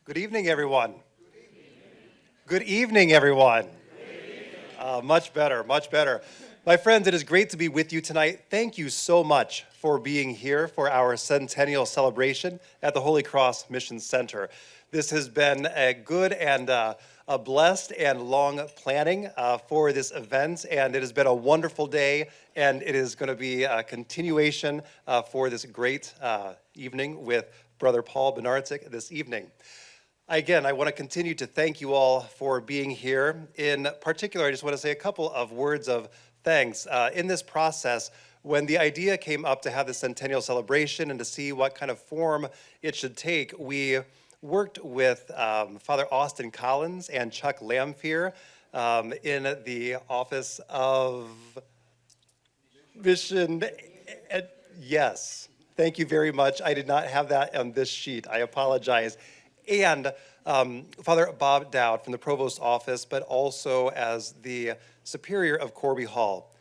Good evening, everyone. Good evening, everyone. Much better, much better. My friends, it is great to be with you tonight. Thank you so much for being here for our Centennial celebration at the Holy Cross Mission Center. This has been a good and a blessed and long planning for this event, and it has been a wonderful day, and it is going to be a continuation for this great evening with Brother Paul Bednarczyk this evening. Again, I want to continue to thank you all for being here. In particular, I just want to say a couple of words of thanks. In this process, when the idea came up to have the Centennial celebration and to see what kind of form it should take, we worked with Father Austin Collins and Chuck Lamphere in the Office of Mission. Yes, thank you very much. I did not have that on this sheet. I apologize. And Father Bob Dowd from the Provost's office, but also as the superior of Corby Hall.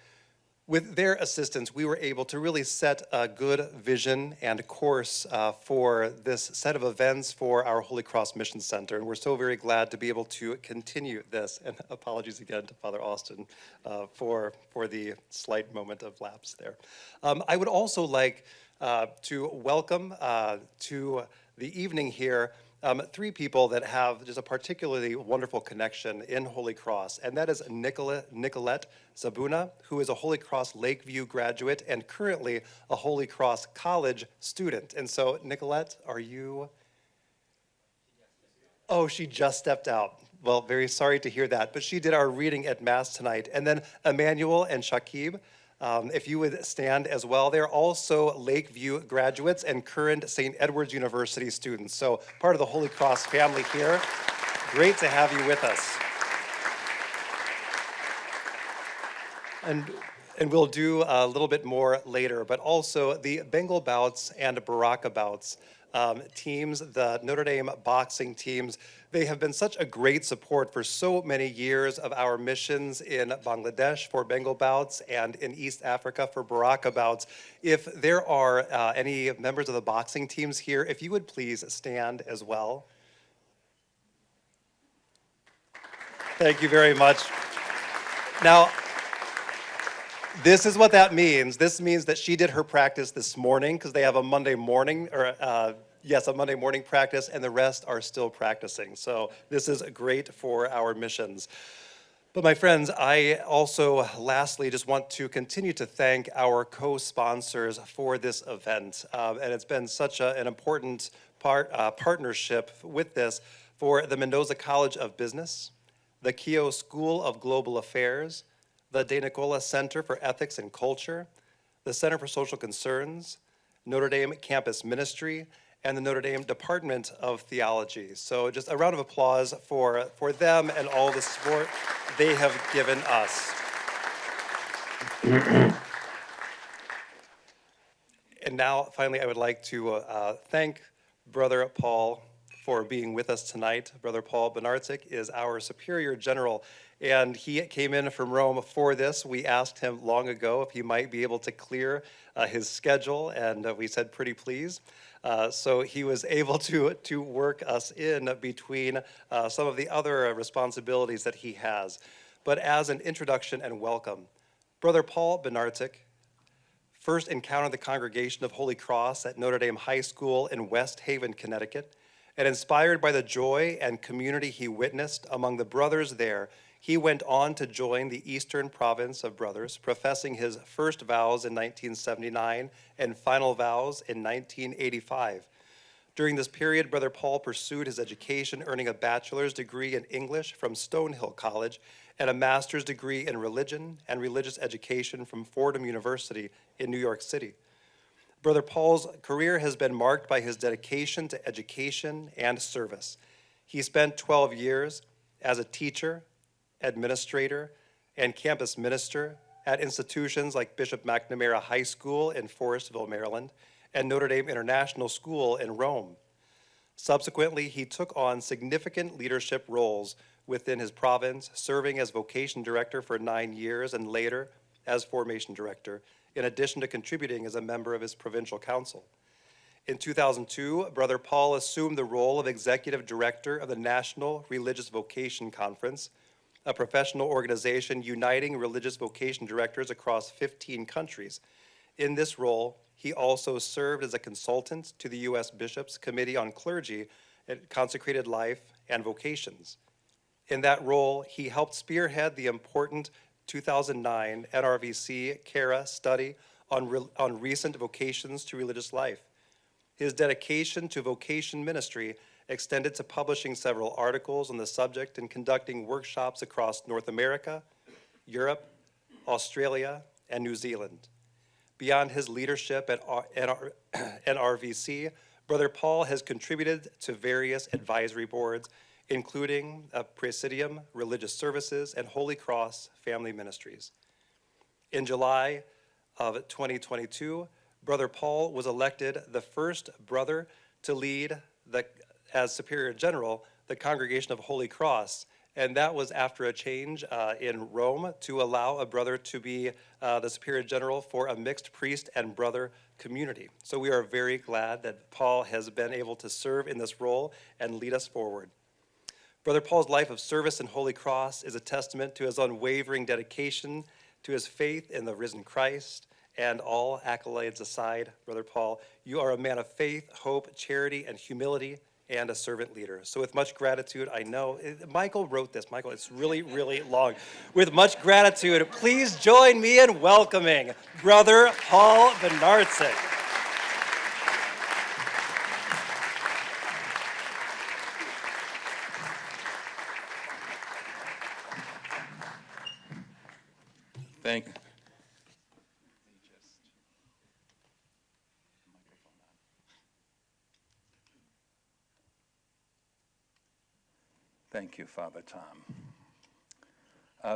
With their assistance, we were able to really set a good vision and course for this set of events for our Holy Cross Mission Center. And we're so very glad to be able to continue this. And apologies again to Father Austin for the slight moment of lapse there. I would also like to welcome to the evening here three people that have just a particularly wonderful connection in Holy Cross, and that is Nicolette Zabuna, who is a Holy Cross Lakeview graduate and currently a Holy Cross College student. And so, Nicolette, are you? Oh, she just stepped out. Well, very sorry to hear that, but she did our reading at Mass tonight. And then Emmanuel and Shakib, if you would stand as well. They're also Lakeview graduates and current St. Edward's University students. So part of the Holy Cross family here. Great to have you with us. And we'll do a little bit more later, but also the Bengal bouts and Baraka bouts teams, the Notre Dame boxing teams, they have been such a great support for so many years of our missions in Bangladesh for Bengal bouts and in East Africa for Baraka bouts. If there are any members of the boxing teams here, if you would please stand as well. Thank you very much. Now, this is what that means. This means that she did her practice this morning because they have a Monday morning, a Monday morning practice, and the rest are still practicing. So this is great for our missions. But my friends, I also lastly just want to continue to thank our co-sponsors for this event. And it's been such an important partnership with this for the Mendoza College of Business, the Keough School of Global Affairs, the De Nicola Center for Ethics and Culture, the Center for Social Concerns, Notre Dame Campus Ministry, and the Notre Dame Department of Theology. So just a round of applause for them and all the support they have given us. And now, finally, I would like to thank Brother Paul for being with us tonight. Brother Paul Bednarczyk is our Superior General, and he came in from Rome for this. We asked him long ago if he might be able to clear his schedule, and we said pretty please. So he was able to work us in between some of the other responsibilities that he has. But as an introduction and welcome, Brother Paul Bednarczyk first encountered the congregation of Holy Cross at Notre Dame High School in West Haven, Connecticut, and inspired by the joy and community he witnessed among the brothers there, he went on to join the Eastern Province of Brothers, professing his First Vows in 1979 and Final Vows in 1985. During this period, Brother Paul pursued his education, earning a bachelor's degree in English from Stonehill College and a master's degree in religion and religious education from Fordham University in New York City. Brother Paul's career has been marked by his dedication to education and service. He spent 12 years as a teacher, administrator, and campus minister at institutions like Bishop McNamara High School in Forestville, Maryland, and Notre Dame International School in Rome. Subsequently, he took on significant leadership roles within his province, serving as Vocation Director for 9 years and later as Formation Director, in addition to contributing as a member of his Provincial Council. In 2002, Brother Paul assumed the role of Executive Director of the National Religious Vocation Conference, a professional organization uniting religious vocation directors across 15 countries. In this role, he also served as a consultant to the U.S. Bishops' Committee on Clergy and Consecrated Life and Vocations. In that role, he helped spearhead the important 2009 NRVC CARA study on recent vocations to religious life. His dedication to vocation ministry extended to publishing several articles on the subject and conducting workshops across North America, Europe, Australia, and New Zealand. Beyond his leadership at NRVC, Brother Paul has contributed to various advisory boards, including Presidium Religious Services and Holy Cross Family Ministries. In July of 2022, Brother Paul was elected the first brother to lead as Superior General the Congregation of Holy Cross, and that was after a change in Rome to allow a brother to be the Superior General for a mixed priest and brother community. So we are very glad that Paul has been able to serve in this role and lead us forward. Brother Paul's life of service in Holy Cross is a testament to his unwavering dedication to his faith in the risen Christ. And all accolades aside, Brother Paul, you are a man of faith, hope, charity, and humility, and a servant leader. So with much gratitude, I know, Michael wrote this. Michael, it's really, really long. With much gratitude, please join me in welcoming Brother Paul Bednarczyk. Thank you. Thank you, Father Tom.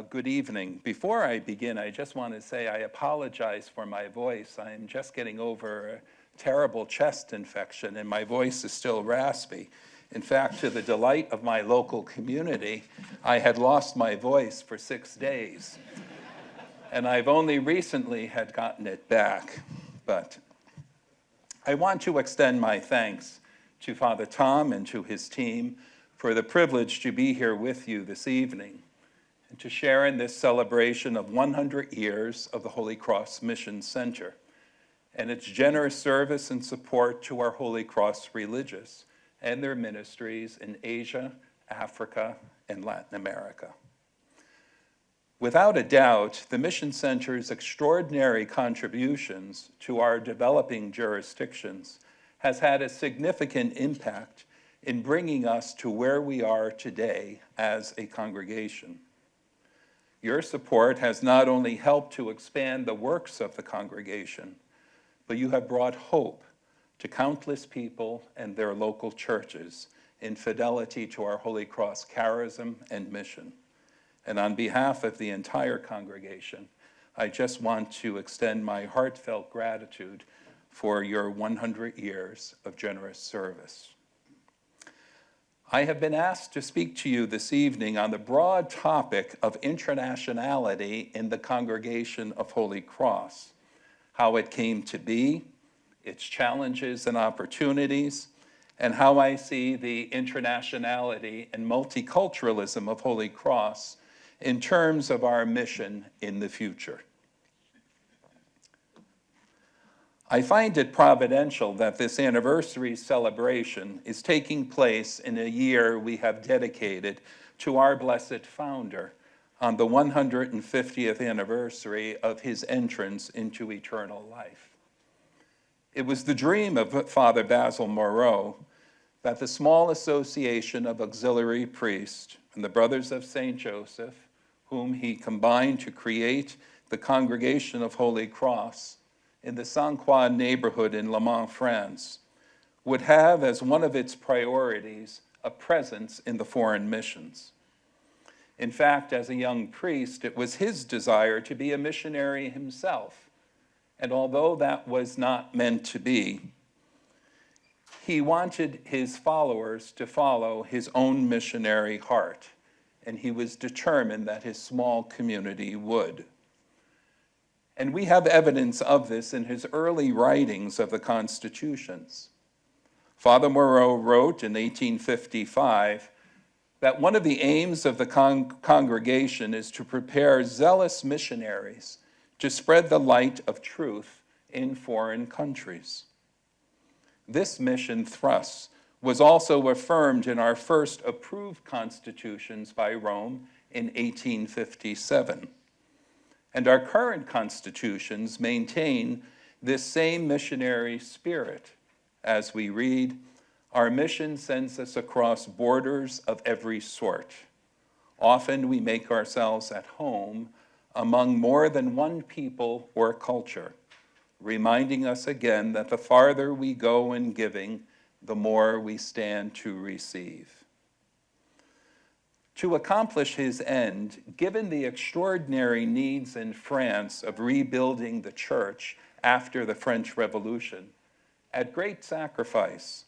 Good evening. Before I begin, I just want to say I apologize for my voice. I am just getting over a terrible chest infection, and my voice is still raspy. In fact, to the delight of my local community, I had lost my voice for 6 days. And I've only recently had gotten it back. But I want to extend my thanks to Father Tom and to his team for the privilege to be here with you this evening and to share in this celebration of 100 years of the Holy Cross Mission Center and its generous service and support to our Holy Cross religious and their ministries in Asia, Africa, and Latin America. Without a doubt, the Mission Center's extraordinary contributions to our developing jurisdictions has had a significant impact in bringing us to where we are today as a congregation. Your support has not only helped to expand the works of the congregation, but you have brought hope to countless people and their local churches in fidelity to our Holy Cross charism and mission. And on behalf of the entire congregation, I just want to extend my heartfelt gratitude for your 100 years of generous service. I have been asked to speak to you this evening on the broad topic of internationality in the Congregation of Holy Cross, how it came to be, its challenges and opportunities, and how I see the internationality and multiculturalism of Holy Cross in terms of our mission in the future. I find it providential that this anniversary celebration is taking place in a year we have dedicated to our blessed founder on the 150th anniversary of his entrance into eternal life. It was the dream of Father Basil Moreau that the small association of auxiliary priests and the Brothers of St. Joseph, whom he combined to create the Congregation of Holy Cross in the Saint-Croix neighborhood in Le Mans, France, would have as one of its priorities a presence in the foreign missions. In fact, as a young priest, it was his desire to be a missionary himself. And although that was not meant to be, he wanted his followers to follow his own missionary heart, and he was determined that his small community would. And we have evidence of this in his early writings of the constitutions. Father Moreau wrote in 1855 that one of the aims of the congregation is to prepare zealous missionaries to spread the light of truth in foreign countries. This mission thrust was also affirmed in our first approved constitutions by Rome in 1857. And our current constitutions maintain this same missionary spirit. As we read, our mission sends us across borders of every sort. Often we make ourselves at home among more than one people or culture, reminding us again that the farther we go in giving, the more we stand to receive. To accomplish his end, given the extraordinary needs in France of rebuilding the church after the French Revolution, at great sacrifice,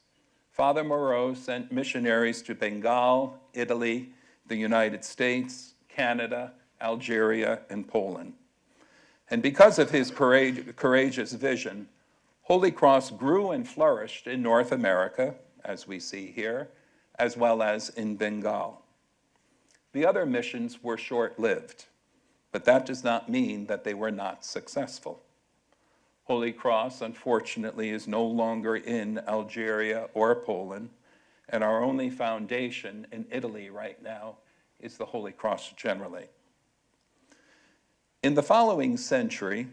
Father Moreau sent missionaries to Bengal, Italy, the United States, Canada, Algeria, and Poland. And because of his courageous vision, Holy Cross grew and flourished in North America, as we see here, as well as in Bengal. The other missions were short-lived, but that does not mean that they were not successful. Holy Cross, unfortunately, is no longer in Algeria or Poland, and our only foundation in Italy right now is the Holy Cross generally. In the following century,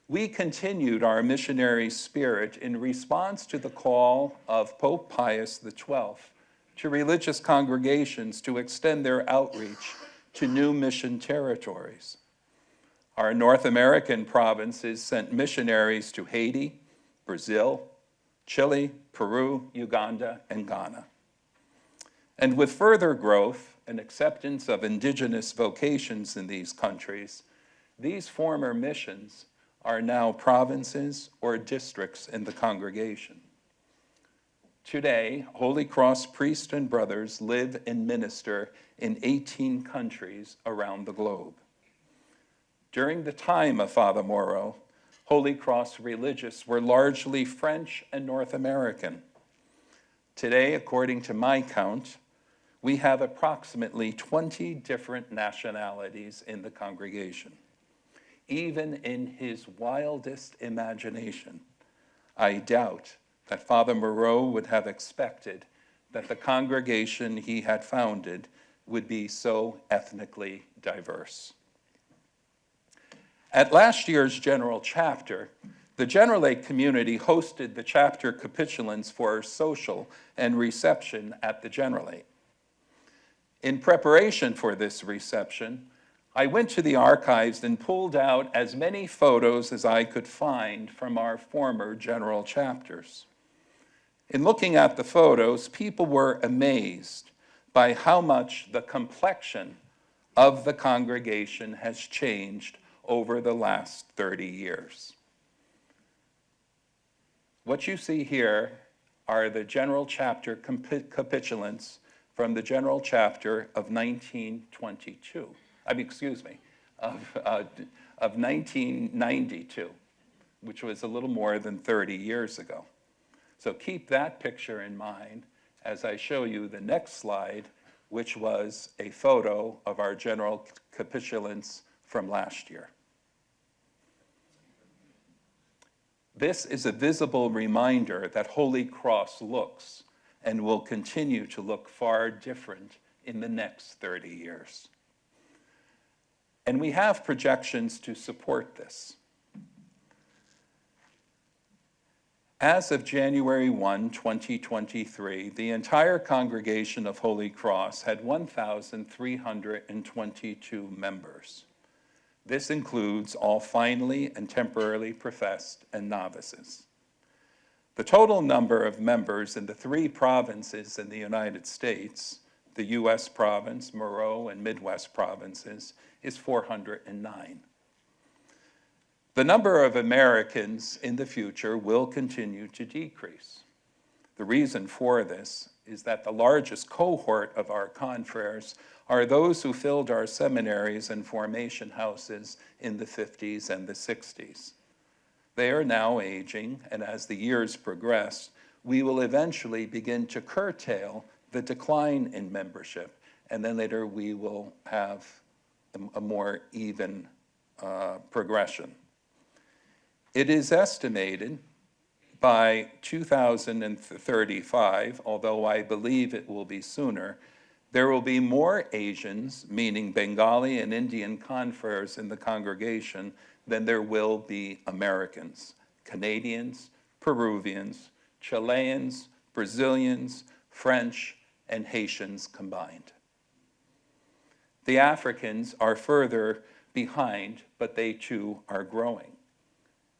we continued our missionary spirit in response to the call of Pope Pius XII to religious congregations to extend their outreach to new mission territories. Our North American provinces sent missionaries to Haiti, Brazil, Chile, Peru, Uganda, and Ghana. And with further growth and acceptance of indigenous vocations in these countries, these former missions are now provinces or districts in the congregation. Today, Holy Cross priests and brothers live and minister in 18 countries around the globe. During the time of Father Moreau, Holy Cross religious were largely French and North American. Today, according to my count, we have approximately 20 different nationalities in the congregation. Even in his wildest imagination, I doubt that Father Moreau would have expected that the congregation he had founded would be so ethnically diverse. At last year's general chapter, the General Lake community hosted the chapter capitulants for social and reception at the General Lake. In preparation for this reception, I went to the archives and pulled out as many photos as I could find from our former general chapters. In looking at the photos, people were amazed by how much the complexion of the congregation has changed over the last 30 years. What you see here are the general chapter capitulants from the general chapter of 1922. Of 1992, which was a little more than 30 years ago. So keep that picture in mind as I show you the next slide, which was a photo of our general capitulants from last year. This is a visible reminder that Holy Cross looks and will continue to look far different in the next 30 years. And we have projections to support this. As of January 1, 2023, the entire congregation of Holy Cross had 1,322 members. This includes all finally and temporarily professed and novices. The total number of members in the 3 provinces in the United States, the U.S. province, Moreau, and Midwest provinces, is 409. The number of Americans in the future will continue to decrease. The reason for this is that the largest cohort of our confreres are those who filled our seminaries and formation houses in the 50s and the 60s. They are now aging, and as the years progress, we will eventually begin to curtail the decline in membership, and then later we will have a more even progression. It is estimated by 2035, although I believe it will be sooner, there will be more Asians, meaning Bengali and Indian converts in the congregation, than there will be Americans, Canadians, Peruvians, Chileans, Brazilians, French, and Haitians combined. The Africans are further behind, but they too are growing.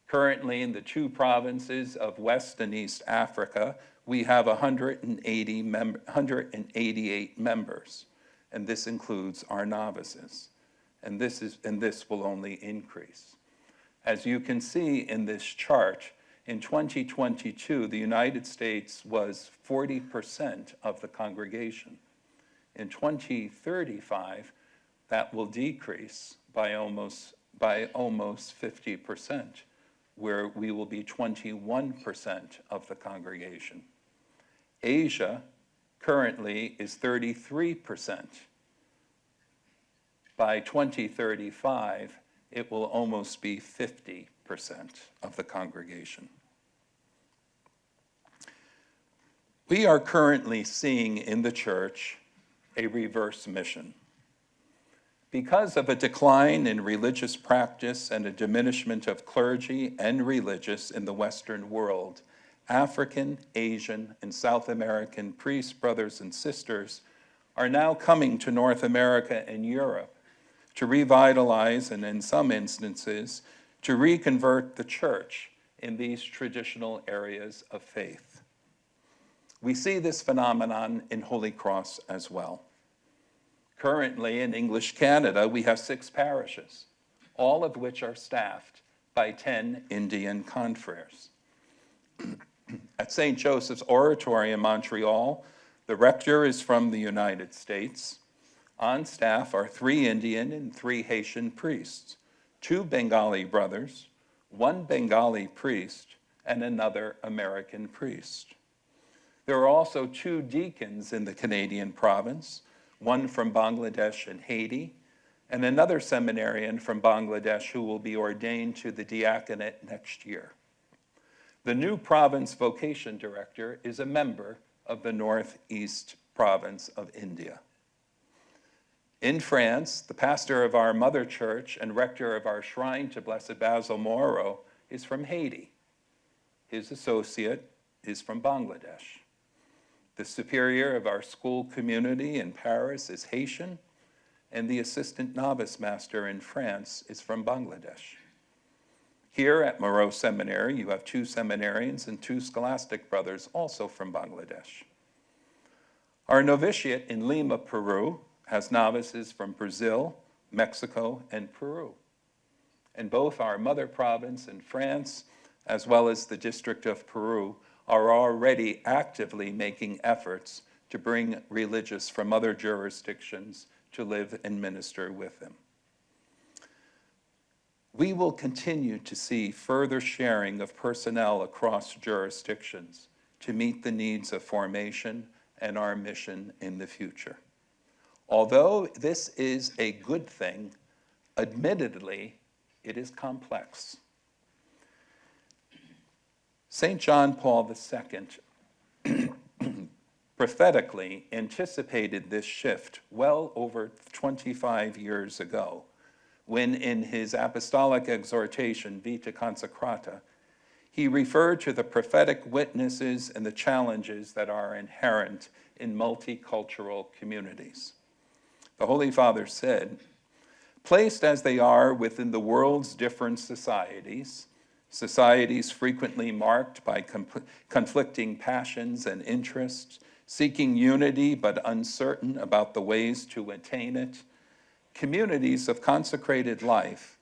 Currently, in the two provinces of West and East Africa, we have 188 members, and this includes our novices. And this will only increase. As you can see in this chart, in 2022, the United States was 40% of the congregation. In 2035, that will decrease by almost 50%, where we will be 21% of the congregation. Asia currently is 33%. By 2035, it will almost be 50% of the congregation. We are currently seeing in the church a reverse mission. Because of a decline in religious practice and a diminishment of clergy and religious in the Western world, African, Asian, and South American priests, brothers, and sisters are now coming to North America and Europe to revitalize and, in some instances, to reconvert the church in these traditional areas of faith. We see this phenomenon in Holy Cross as well. Currently, in English Canada, we have 6 parishes, all of which are staffed by 10 Indian confreres. At St. Joseph's Oratory in Montreal, the rector is from the United States. On staff are 3 Indian and 3 Haitian priests, 2 Bengali brothers, 1 Bengali priest, and another American priest. There are also 2 deacons in the Canadian province, one from Bangladesh and Haiti, and another seminarian from Bangladesh who will be ordained to the diaconate next year. The new province vocation director is a member of the Northeast province of India. In France, the pastor of our mother church and rector of our shrine to Blessed Basil Moreau is from Haiti. His associate is from Bangladesh. The superior of our school community in Paris is Haitian, and the assistant novice master in France is from Bangladesh. Here at Moreau Seminary, you have 2 seminarians and 2 scholastic brothers, also from Bangladesh. Our novitiate in Lima, Peru, has novices from Brazil, Mexico, and Peru. And both our mother province in France, as well as the District of Peru, are already actively making efforts to bring religious from other jurisdictions to live and minister with them. We will continue to see further sharing of personnel across jurisdictions to meet the needs of formation and our mission in the future. Although this is a good thing, admittedly, it is complex. St. John Paul II prophetically anticipated this shift well over 25 years ago, when in his apostolic exhortation, Vita Consecrata, he referred to the prophetic witnesses and the challenges that are inherent in multicultural communities. The Holy Father said, placed as they are within the world's different societies frequently marked by conflicting passions and interests, seeking unity but uncertain about the ways to attain it, communities of consecrated life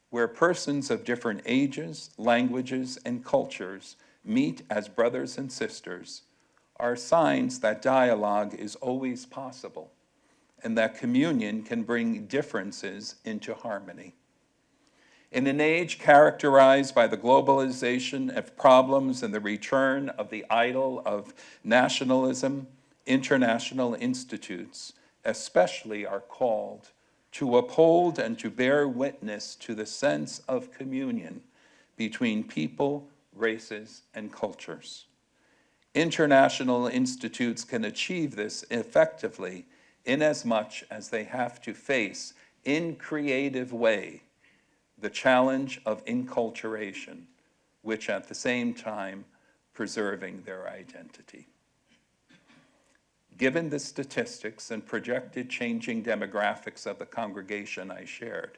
where persons of different ages, languages, and cultures meet as brothers and sisters are signs that dialogue is always possible and that communion can bring differences into harmony. In an age characterized by the globalization of problems and the return of the idol of nationalism, international institutes especially are called to uphold and to bear witness to the sense of communion between people, races, and cultures. International institutes can achieve this effectively inasmuch as they have to face in creative way the challenge of inculturation, which at the same time preserving their identity. Given the statistics and projected changing demographics of the congregation I shared,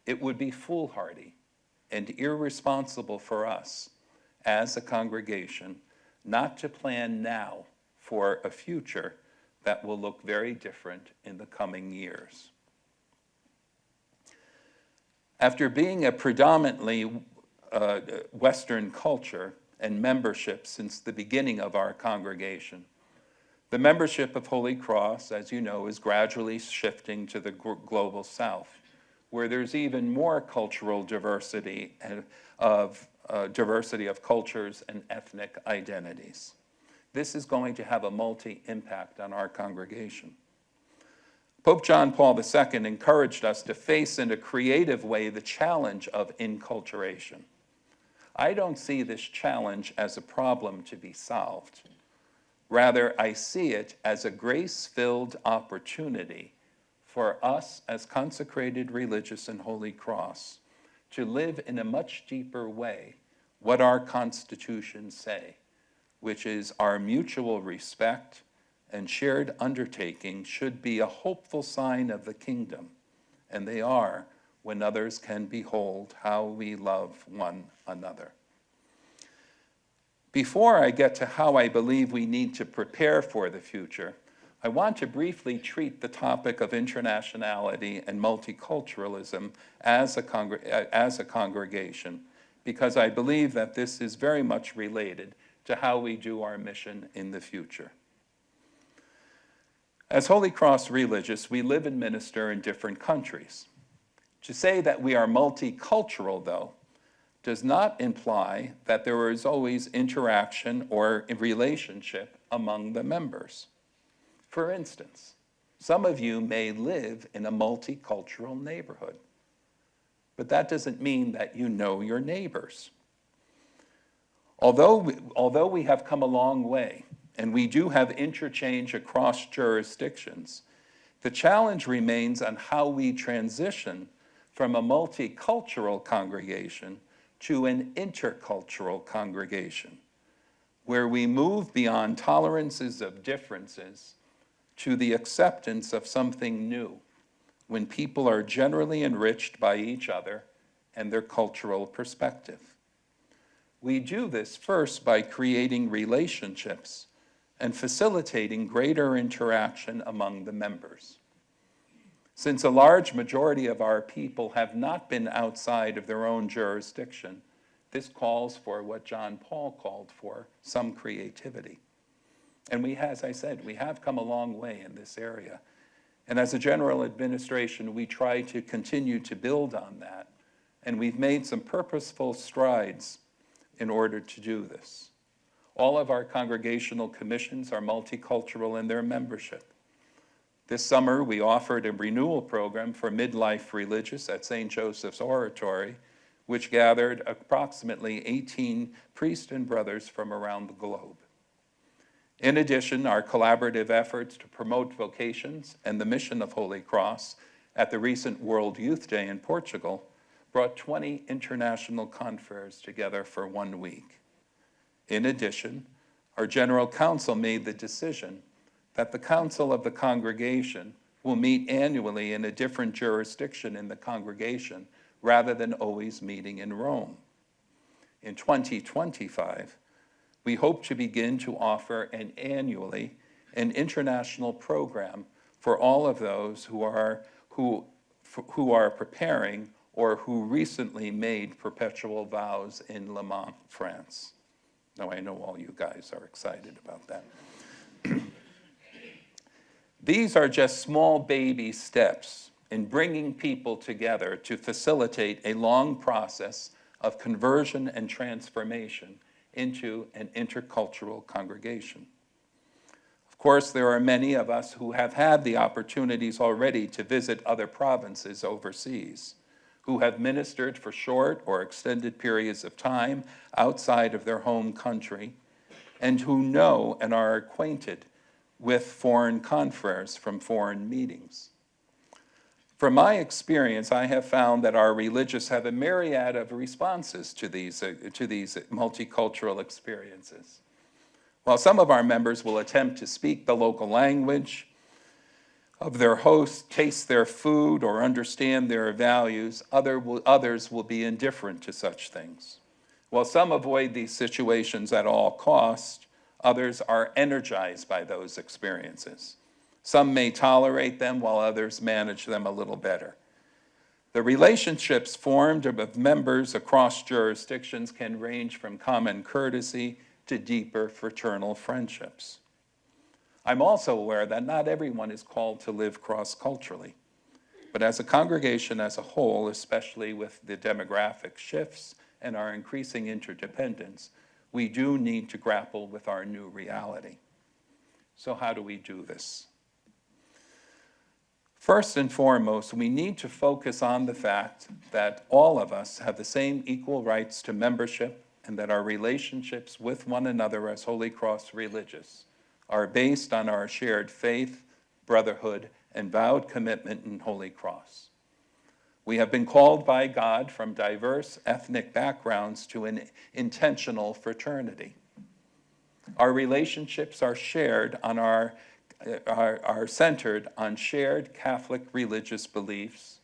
it would be foolhardy and irresponsible for us as a congregation not to plan now for a future that will look very different in the coming years. After being a predominantly Western culture and membership since the beginning of our congregation, the membership of Holy Cross, as you know, is gradually shifting to the global South, where there's even more cultural diversity of cultures and ethnic identities. This is going to have a multi-impact on our congregation. Pope John Paul II encouraged us to face in a creative way the challenge of inculturation. I don't see this challenge as a problem to be solved. Rather, I see it as a grace-filled opportunity for us as consecrated religious in Holy Cross to live in a much deeper way what our constitutions say, which is our mutual respect and shared undertaking should be a hopeful sign of the kingdom, and they are when others can behold how we love one another. Before I get to how I believe we need to prepare for the future, I want to briefly treat the topic of internationality and multiculturalism as a congregation, because I believe that this is very much related to how we do our mission in the future. As Holy Cross religious, we live and minister in different countries. To say that we are multicultural, though, does not imply that there is always interaction or relationship among the members. For instance, some of you may live in a multicultural neighborhood, but that doesn't mean that you know your neighbors. Although we have come a long way, and we do have interchange across jurisdictions, the challenge remains on how we transition from a multicultural congregation to an intercultural congregation, where we move beyond tolerances of differences to the acceptance of something new, when people are generally enriched by each other and their cultural perspective. We do this first by creating relationships and facilitating greater interaction among the members. Since a large majority of our people have not been outside of their own jurisdiction, this calls for what John Paul called for, some creativity. And we, as I said, we have come a long way in this area. And as a general administration, we try to continue to build on that. And we've made some purposeful strides in order to do this. All of our congregational commissions are multicultural in their membership. This summer, we offered a renewal program for midlife religious at St. Joseph's Oratory, which gathered approximately 18 priests and brothers from around the globe. In addition, our collaborative efforts to promote vocations and the mission of Holy Cross at the recent World Youth Day in Portugal brought 20 international confreres together for 1 week. In addition, our General Council made the decision that the Council of the Congregation will meet annually in a different jurisdiction in the congregation rather than always meeting in Rome. In 2025, we hope to begin to offer annually an international program for all of those who are preparing or who recently made perpetual vows in Le Mans, France. Now, I know all you guys are excited about that. These are just small baby steps in bringing people together to facilitate a long process of conversion and transformation into an intercultural congregation. Of course, there are many of us who have had the opportunities already to visit other provinces overseas, who have ministered for short or extended periods of time outside of their home country, and who know and are acquainted with foreign confreres from foreign meetings. From my experience, I have found that our religious have a myriad of responses to these multicultural experiences. While some of our members will attempt to speak the local language of their host, taste their food, or understand their values, others will be indifferent to such things. While some avoid these situations at all costs, others are energized by those experiences. Some may tolerate them, while others manage them a little better. The relationships formed with members across jurisdictions can range from common courtesy to deeper fraternal friendships. I'm also aware that not everyone is called to live cross-culturally, but as a congregation as a whole, especially with the demographic shifts and our increasing interdependence, we do need to grapple with our new reality. So how do we do this? First and foremost, we need to focus on the fact that all of us have the same equal rights to membership, and that our relationships with one another as Holy Cross religious are based on our shared faith, brotherhood, and vowed commitment in Holy Cross. We have been called by God from diverse ethnic backgrounds to an intentional fraternity. Our relationships are centered on shared Catholic religious beliefs,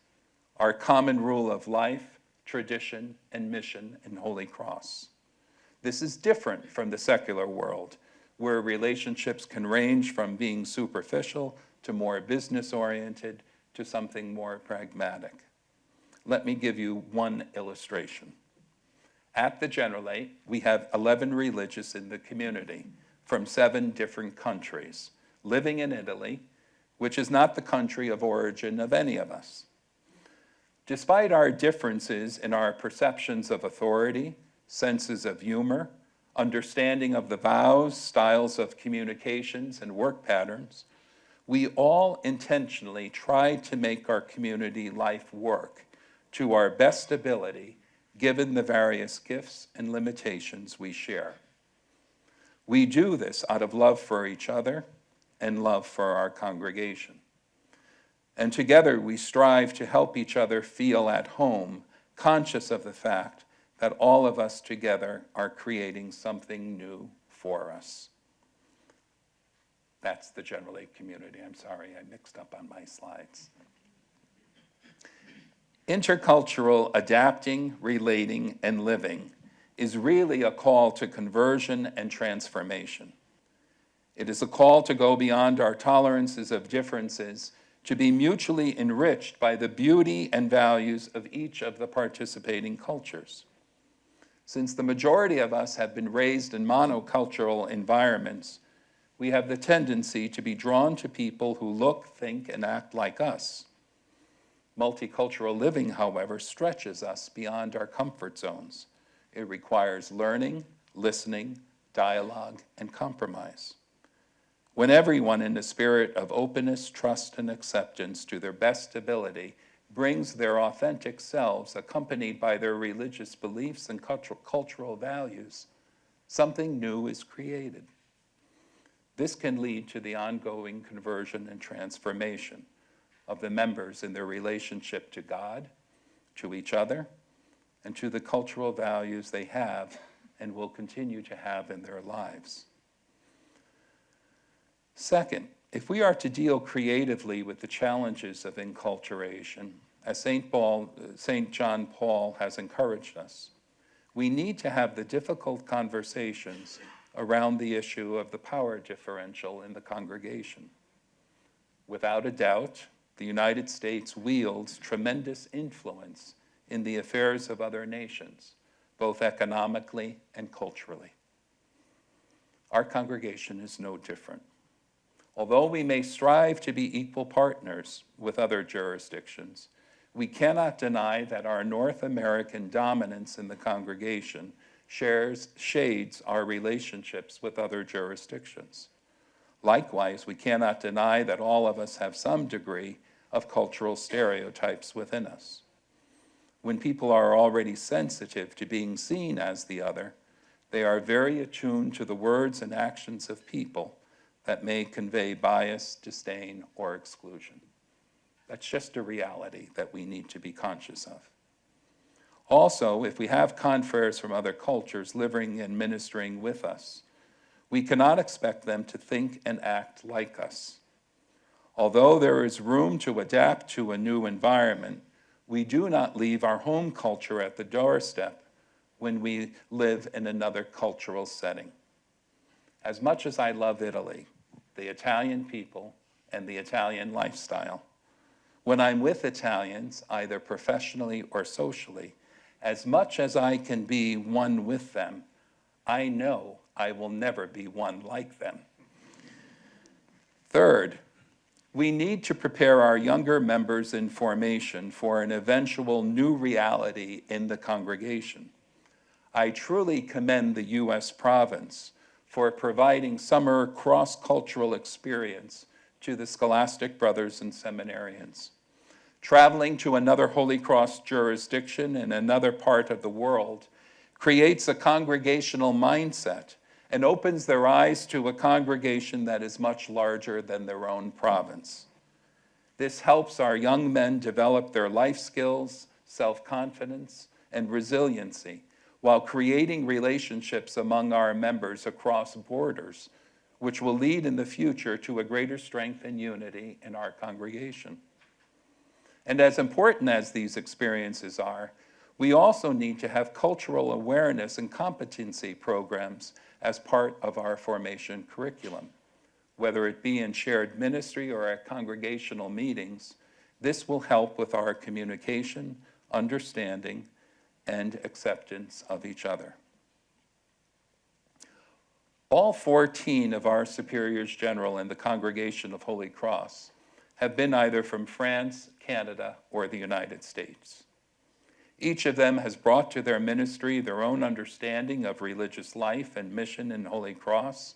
our common rule of life, tradition, and mission in Holy Cross. This is different from the secular world, where relationships can range from being superficial to more business-oriented to something more pragmatic. Let me give you one illustration. At the Generalate, we have 11 religious in the community from 7 different countries, living in Italy, which is not the country of origin of any of us. Despite our differences in our perceptions of authority, senses of humor, understanding of the vows, styles of communications, and work patterns, we all intentionally try to make our community life work to our best ability, given the various gifts and limitations we share. We do this out of love for each other and love for our congregation. And together we strive to help each other feel at home, conscious of the fact that all of us together are creating something new for us. That's the Generalate community. I'm sorry, I mixed up on my slides. Intercultural adapting, relating, and living is really a call to conversion and transformation. It is a call to go beyond our tolerances of differences, to be mutually enriched by the beauty and values of each of the participating cultures. Since the majority of us have been raised in monocultural environments, we have the tendency to be drawn to people who look, think, and act like us. Multicultural living, however, stretches us beyond our comfort zones. It requires learning, listening, dialogue, and compromise. When everyone in the spirit of openness, trust, and acceptance to their best ability brings their authentic selves accompanied by their religious beliefs and cultural values, something new is created. This can lead to the ongoing conversion and transformation of the members in their relationship to God, to each other, and to the cultural values they have and will continue to have in their lives. Second, if we are to deal creatively with the challenges of enculturation, as St. John Paul has encouraged us, we need to have the difficult conversations around the issue of the power differential in the congregation. Without a doubt, the United States wields tremendous influence in the affairs of other nations, both economically and culturally. Our congregation is no different. Although we may strive to be equal partners with other jurisdictions, we cannot deny that our North American dominance in the congregation shades our relationships with other jurisdictions. Likewise, we cannot deny that all of us have some degree of cultural stereotypes within us. When people are already sensitive to being seen as the other, they are very attuned to the words and actions of people that may convey bias, disdain, or exclusion. That's just a reality that we need to be conscious of. Also, if we have confreres from other cultures living and ministering with us, we cannot expect them to think and act like us. Although there is room to adapt to a new environment, we do not leave our home culture at the doorstep when we live in another cultural setting. As much as I love Italy, the Italian people, and the Italian lifestyle, when I'm with Italians, either professionally or socially, as much as I can be one with them, I know I will never be one like them. Third, we need to prepare our younger members in formation for an eventual new reality in the congregation. I truly commend the U.S. province for providing summer cross-cultural experience to the scholastic brothers and seminarians. Traveling to another Holy Cross jurisdiction in another part of the world creates a congregational mindset and opens their eyes to a congregation that is much larger than their own province. This helps our young men develop their life skills, self-confidence, and resiliency while creating relationships among our members across borders, which will lead in the future to a greater strength and unity in our congregation. And as important as these experiences are, we also need to have cultural awareness and competency programs as part of our formation curriculum. Whether it be in shared ministry or at congregational meetings, this will help with our communication, understanding, and acceptance of each other. All 14 of our superiors general in the Congregation of Holy Cross have been either from France, Canada, or the United States. Each of them has brought to their ministry their own understanding of religious life and mission in Holy Cross,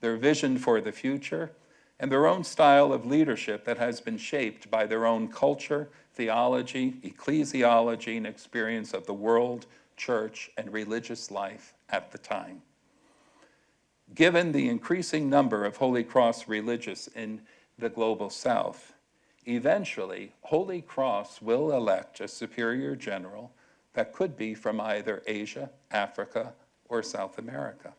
their vision for the future, and their own style of leadership that has been shaped by their own culture, theology, ecclesiology, and experience of the world, church, and religious life at the time. Given the increasing number of Holy Cross religious in the global South, eventually, Holy Cross will elect a superior general that could be from either Asia, Africa, or South America.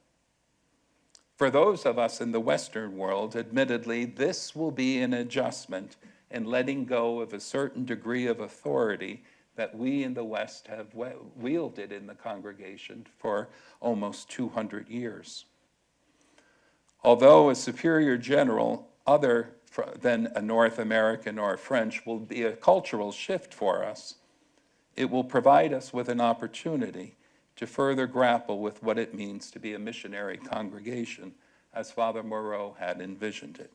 For those of us in the Western world, admittedly, this will be an adjustment in letting go of a certain degree of authority that we in the West have wielded in the congregation for almost 200 years. Although a superior general, other than a North American or French, will be a cultural shift for us, it will provide us with an opportunity to further grapple with what it means to be a missionary congregation, as Father Moreau had envisioned it.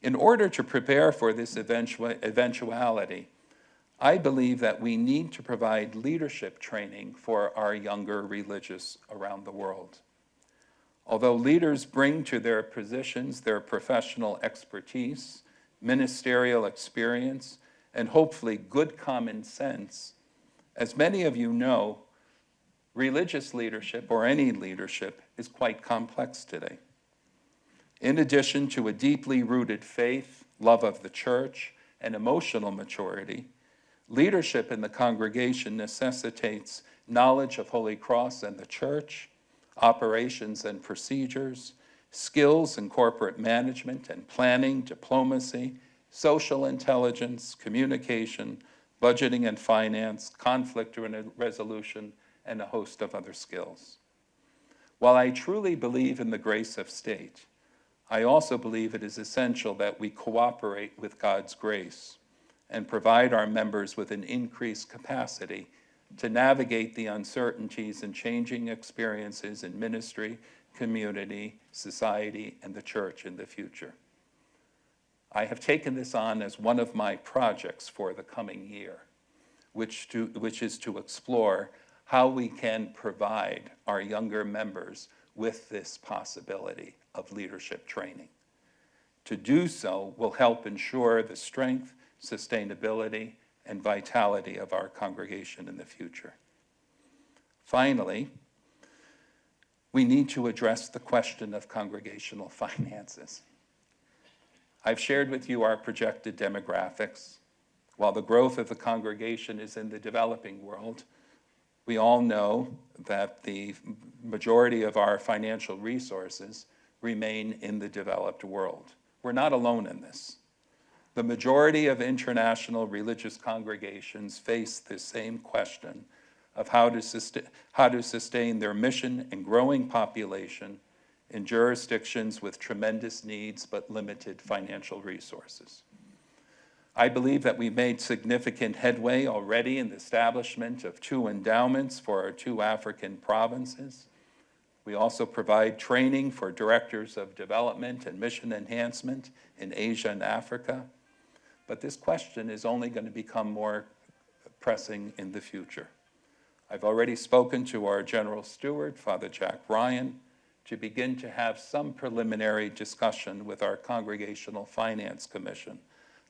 In order to prepare for this eventuality, I believe that we need to provide leadership training for our younger religious around the world. Although leaders bring to their positions their professional expertise, ministerial experience, and hopefully good common sense, as many of you know, religious leadership, or any leadership, is quite complex today. In addition to a deeply rooted faith, love of the church, and emotional maturity, leadership in the congregation necessitates knowledge of Holy Cross and the church, operations and procedures, skills in corporate management and planning, diplomacy, social intelligence, communication, budgeting and finance, conflict resolution, and a host of other skills. While I truly believe in the grace of state, I also believe it is essential that we cooperate with God's grace and provide our members with an increased capacity to navigate the uncertainties and changing experiences in ministry community, society, and the church in the future. I have taken this on as one of my projects for the coming year, which is to explore how we can provide our younger members with this possibility of leadership training. To do so will help ensure the strength, sustainability, and vitality of our congregation in the future. Finally, we need to address the question of congregational finances. I've shared with you our projected demographics. While the growth of the congregation is in the developing world, we all know that the majority of our financial resources remain in the developed world. We're not alone in this. The majority of international religious congregations face the same question of how to sustain their mission and growing population in jurisdictions with tremendous needs but limited financial resources. I believe that we made significant headway already in the establishment of 2 endowments for our 2 African provinces. We also provide training for directors of development and mission enhancement in Asia and Africa. But this question is only going to become more pressing in the future. I've already spoken to our General Steward, Father Jack Ryan, to begin to have some preliminary discussion with our Congregational Finance Commission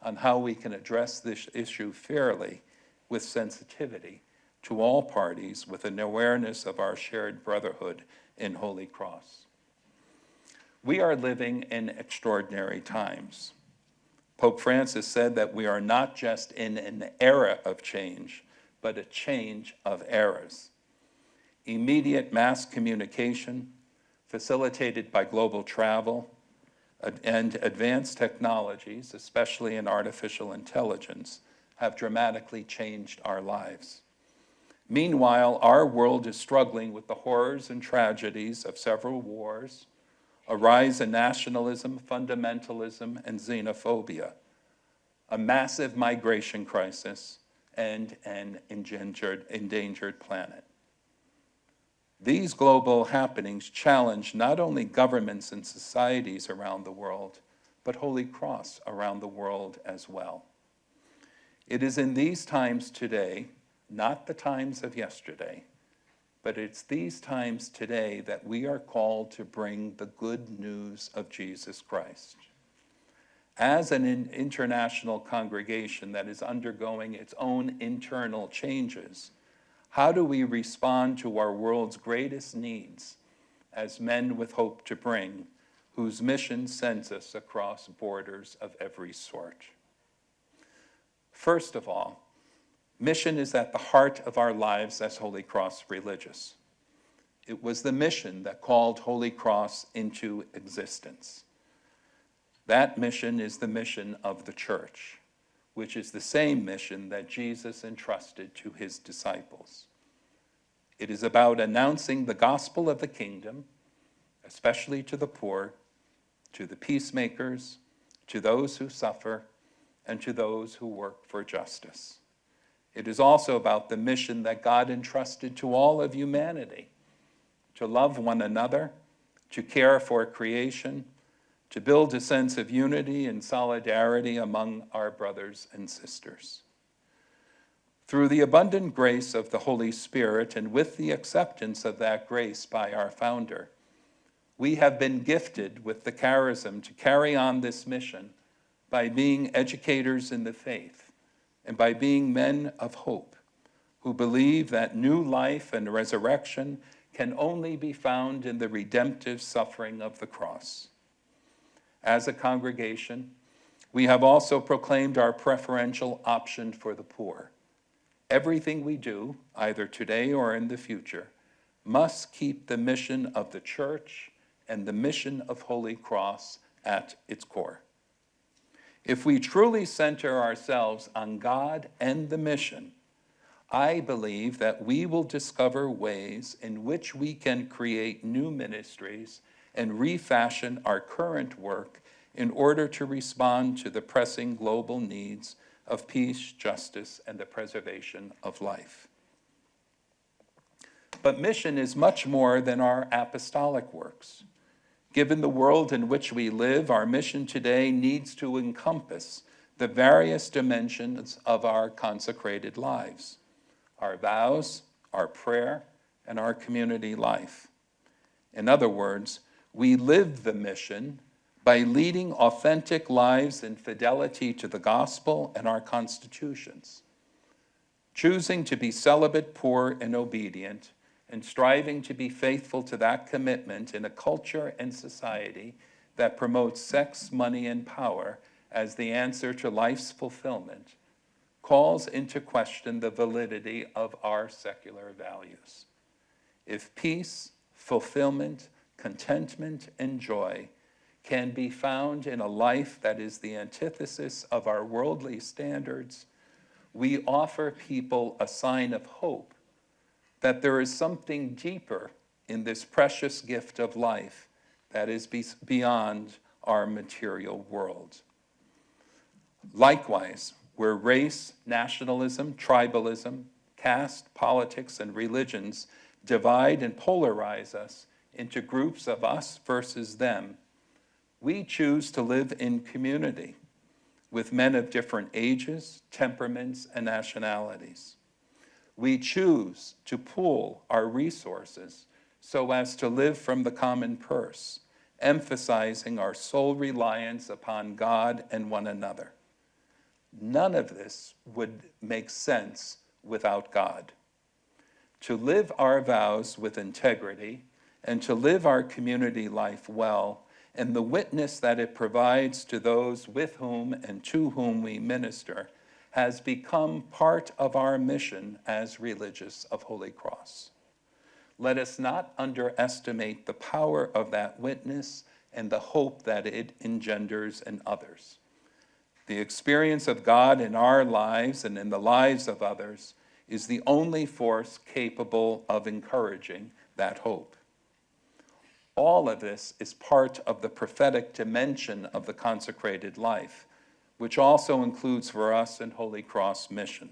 on how we can address this issue fairly with sensitivity to all parties with an awareness of our shared brotherhood in Holy Cross. We are living in extraordinary times. Pope Francis said that we are not just in an era of change, but a change of eras. Immediate mass communication, facilitated by global travel, and advanced technologies, especially in artificial intelligence, have dramatically changed our lives. Meanwhile, our world is struggling with the horrors and tragedies of several wars, a rise in nationalism, fundamentalism, and xenophobia, a massive migration crisis, and an endangered planet. These global happenings challenge not only governments and societies around the world, but Holy Cross around the world as well. It is in these times today, not the times of yesterday, but it's these times today that we are called to bring the good news of Jesus Christ. As an international congregation that is undergoing its own internal changes, how do we respond to our world's greatest needs as men with hope to bring, whose mission sends us across borders of every sort? First of all, mission is at the heart of our lives as Holy Cross religious. It was the mission that called Holy Cross into existence. That mission is the mission of the church, which is the same mission that Jesus entrusted to his disciples. It is about announcing the gospel of the kingdom, especially to the poor, to the peacemakers, to those who suffer, and to those who work for justice. It is also about the mission that God entrusted to all of humanity, to love one another, to care for creation, to build a sense of unity and solidarity among our brothers and sisters. Through the abundant grace of the Holy Spirit and with the acceptance of that grace by our founder, we have been gifted with the charism to carry on this mission by being educators in the faith and by being men of hope who believe that new life and resurrection can only be found in the redemptive suffering of the cross. As a congregation, we have also proclaimed our preferential option for the poor. Everything we do, either today or in the future, must keep the mission of the church and the mission of Holy Cross at its core. If we truly center ourselves on God and the mission, I believe that we will discover ways in which we can create new ministries and refashion our current work in order to respond to the pressing global needs of peace, justice, and the preservation of life. But mission is much more than our apostolic works. Given the world in which we live, our mission today needs to encompass the various dimensions of our consecrated lives, our vows, our prayer, and our community life. In other words, we live the mission by leading authentic lives in fidelity to the gospel and our constitutions, choosing to be celibate, poor, and obedient, and striving to be faithful to that commitment in a culture and society that promotes sex, money, and power as the answer to life's fulfillment, calls into question the validity of our secular values. If peace, fulfillment, contentment, and joy can be found in a life that is the antithesis of our worldly standards, we offer people a sign of hope that there is something deeper in this precious gift of life that is beyond our material world. Likewise, where race, nationalism, tribalism, caste, politics, and religions divide and polarize us into groups of us versus them, we choose to live in community with men of different ages, temperaments, and nationalities. We choose to pool our resources so as to live from the common purse, emphasizing our sole reliance upon God and one another. None of this would make sense without God. To live our vows with integrity and to live our community life well, and the witness that it provides to those with whom and to whom we minister, has become part of our mission as religious of Holy Cross. Let us not underestimate the power of that witness and the hope that it engenders in others. The experience of God in our lives and in the lives of others is the only force capable of encouraging that hope. All of this is part of the prophetic dimension of the consecrated life, which also includes for us in Holy Cross mission.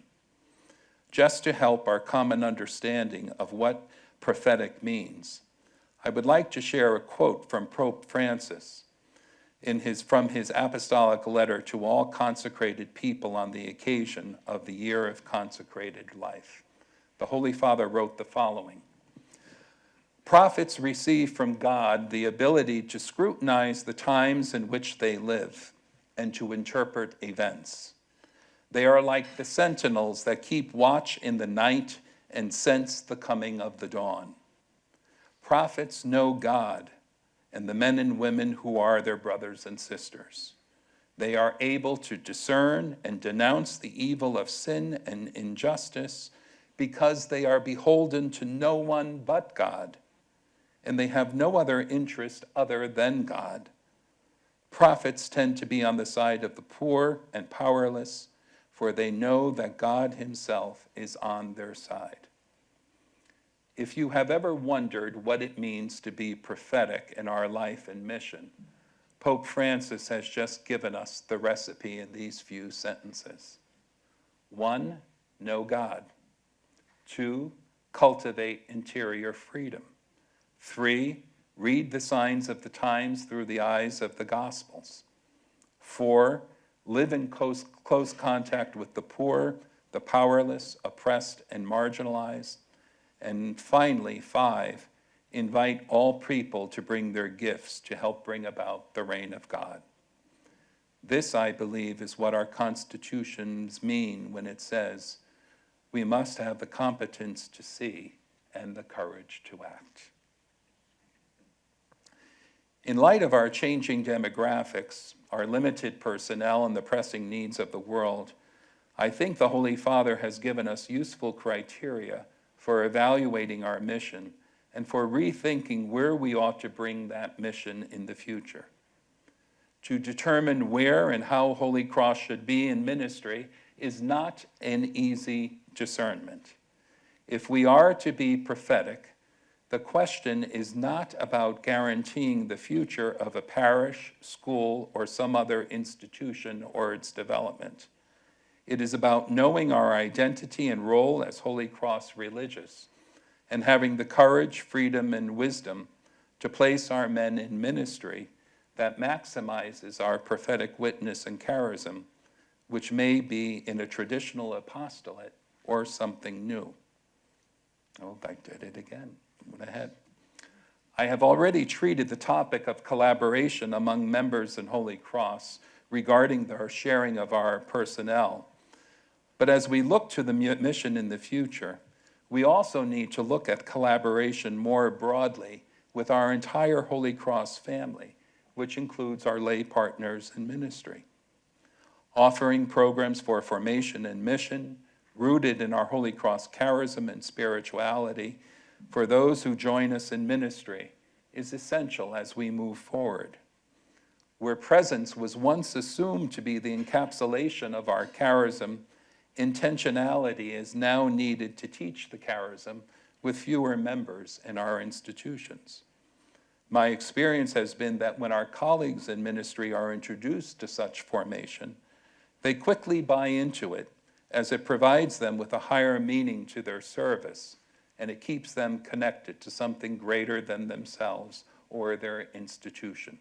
Just to help our common understanding of what prophetic means, I would like to share a quote from Pope Francis from his apostolic letter to all consecrated people on the occasion of the year of consecrated life. The Holy Father wrote the following: "Prophets receive from God the ability to scrutinize the times in which they live and to interpret events. They are like the sentinels that keep watch in the night and sense the coming of the dawn. Prophets know God and the men and women who are their brothers and sisters. They are able to discern and denounce the evil of sin and injustice because they are beholden to no one but God, and they have no other interest other than God. Prophets tend to be on the side of the poor and powerless, for they know that God himself is on their side." If you have ever wondered what it means to be prophetic in our life and mission, Pope Francis has just given us the recipe in these few sentences. 1, know God. 2, cultivate interior freedom. 3, read the signs of the times through the eyes of the Gospels. 4, live in close contact with the poor, the powerless, oppressed, and marginalized. And finally, 5, invite all people to bring their gifts to help bring about the reign of God. This, I believe, is what our constitutions mean when it says we must have the competence to see and the courage to act. In light of our changing demographics, our limited personnel, and the pressing needs of the world, I think the Holy Father has given us useful criteria for evaluating our mission and for rethinking where we ought to bring that mission in the future. To determine where and how Holy Cross should be in ministry is not an easy discernment. If we are to be prophetic, the question is not about guaranteeing the future of a parish, school, or some other institution or its development. It is about knowing our identity and role as Holy Cross religious and having the courage, freedom, and wisdom to place our men in ministry that maximizes our prophetic witness and charism, which may be in a traditional apostolate or something new. Oh, I did it again. Went ahead. I have already treated the topic of collaboration among members in Holy Cross regarding their sharing of our personnel. But as we look to the mission in the future, we also need to look at collaboration more broadly with our entire Holy Cross family, which includes our lay partners in ministry. Offering programs for formation and mission, rooted in our Holy Cross charism and spirituality, for those who join us in ministry is essential as we move forward. Where presence was once assumed to be the encapsulation of our charism, intentionality is now needed to teach the charism with fewer members in our institutions. My experience has been that when our colleagues in ministry are introduced to such formation, they quickly buy into it as it provides them with a higher meaning to their service, and it keeps them connected to something greater than themselves or their institution.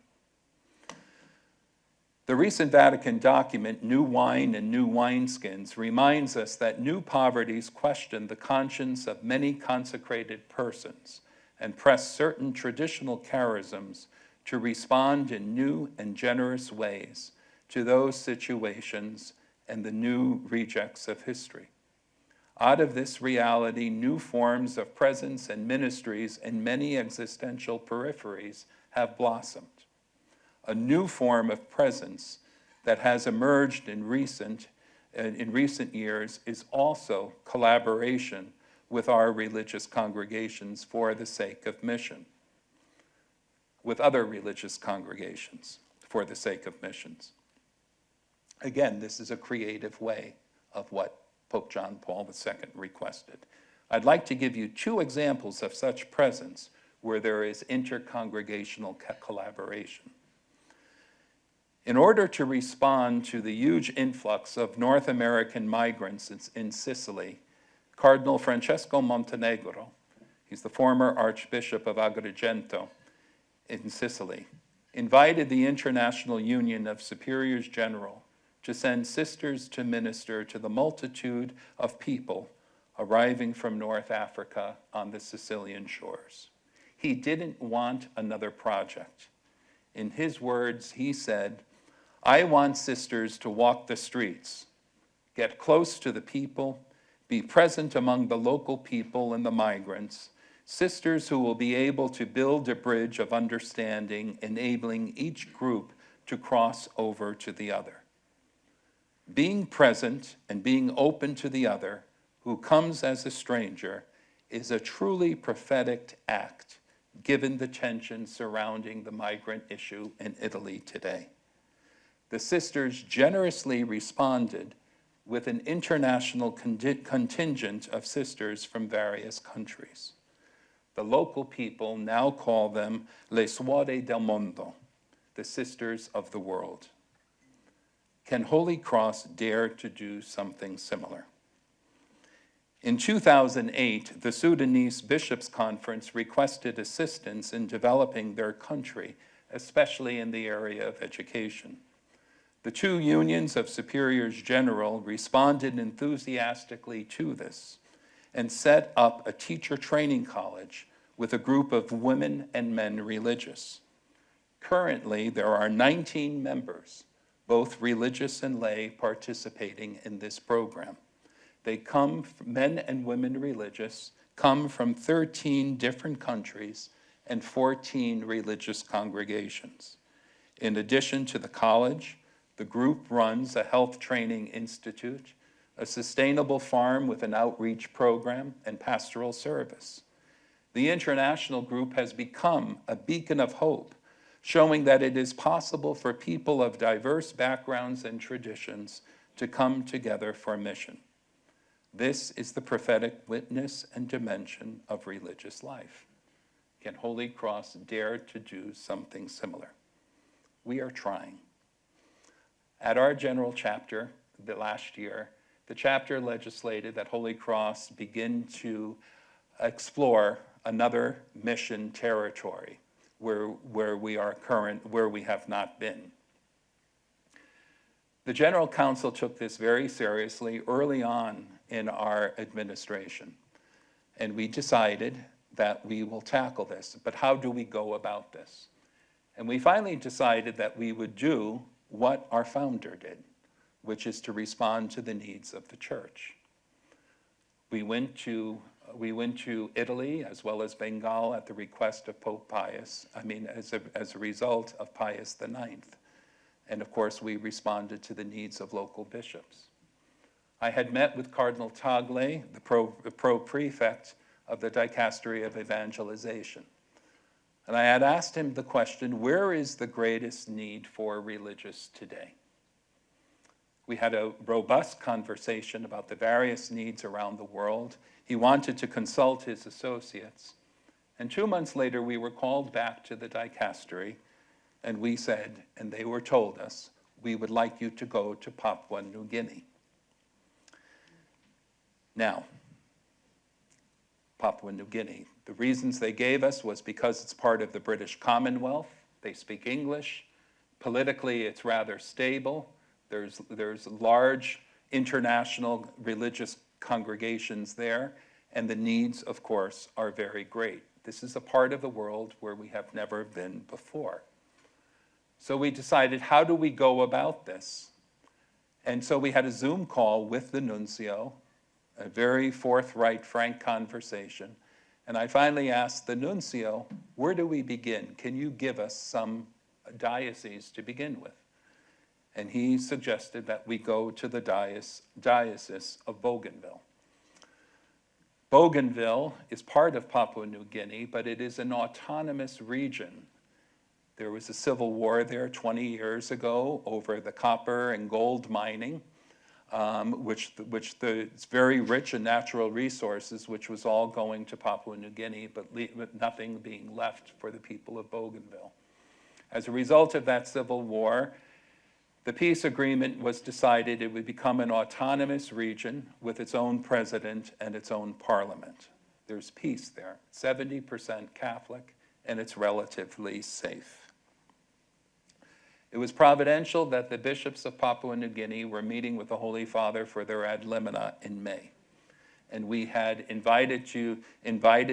The recent Vatican document, New Wine and New Wineskins, reminds us that new poverties question the conscience of many consecrated persons and press certain traditional charisms to respond in new and generous ways to those situations and the new rejects of history. Out of this reality, new forms of presence and ministries in many existential peripheries have blossomed. A new form of presence that has emerged in recent years is also collaboration with our religious congregations for the sake of mission, with other religious congregations for the sake of missions. Again, this is a creative way of what Pope John Paul II requested. I'd like to give you two examples of such presence where there is intercongregational collaboration. In order to respond to the huge influx of North American migrants in Sicily, Cardinal Francesco Montenegro, he's the former Archbishop of Agrigento in Sicily, invited the International Union of Superiors General to send sisters to minister to the multitude of people arriving from North Africa on the Sicilian shores. He didn't want another project. In his words, he said, "I want sisters to walk the streets, get close to the people, be present among the local people and the migrants, sisters who will be able to build a bridge of understanding, enabling each group to cross over to the other." Being present and being open to the other, who comes as a stranger, is a truly prophetic act, given the tension surrounding the migrant issue in Italy today. The sisters generously responded with an international contingent of sisters from various countries. The local people now call them le suore del mondo, the sisters of the world. Can Holy Cross dare to do something similar? In 2008, the Sudanese Bishops' Conference requested assistance in developing their country, especially in the area of education. The two unions of superiors general responded enthusiastically to this and set up a teacher training college with a group of women and men religious. Currently, there are 19 members, both religious and lay, participating in this program. They come, men and women religious, come from 13 different countries and 14 religious congregations. In addition to the college, the group runs a health training institute, a sustainable farm with an outreach program, and pastoral service. The international group has become a beacon of hope, showing that it is possible for people of diverse backgrounds and traditions to come together for mission. This is the prophetic witness and dimension of religious life. Can Holy Cross dare to do something similar? We are trying. At our general chapter last year, the chapter legislated that Holy Cross begin to explore another mission territory where we have not been. The General Council took this very seriously early on in our administration, and we decided that we will tackle this. But how do we go about this? And we finally decided that we would do what our founder did, which is to respond to the needs of the church. We went to Italy as well as Bengal at the request of Pope Pius, as a result of Pius IX. And of course, we responded to the needs of local bishops. I had met with Cardinal Tagle, the pro-prefect of the Dicastery of Evangelization. And I had asked him the question, where is the greatest need for religious today? We had a robust conversation about the various needs around the world. He wanted to consult his associates. And 2 months later, we were called back to the dicastery, and we said, and they were told us, we would like you to go to Papua New Guinea. Now, Papua New Guinea, the reasons they gave us was because it's part of the British Commonwealth. They speak English. Politically, it's rather stable. There's large international religious congregations there, and the needs, of course, are very great. This is a part of the world where we have never been before. So we decided, how do we go about this? And so we had a Zoom call with the nuncio, a very forthright, frank conversation. And I finally asked the nuncio, where do we begin? Can you give us some dioceses to begin with? And he suggested that we go to the Diocese of Bougainville. Bougainville is part of Papua New Guinea, but it is an autonomous region. There was a civil war there 20 years ago over the copper and gold mining, it's very rich in natural resources, which was all going to Papua New Guinea, but nothing being left for the people of Bougainville. As a result of that civil war, the peace agreement was decided it would become an autonomous region with its own president and its own parliament. There's peace there, 70% Catholic, and it's relatively safe. It was providential that the bishops of Papua New Guinea were meeting with the Holy Father for their ad limina in May. And we had invited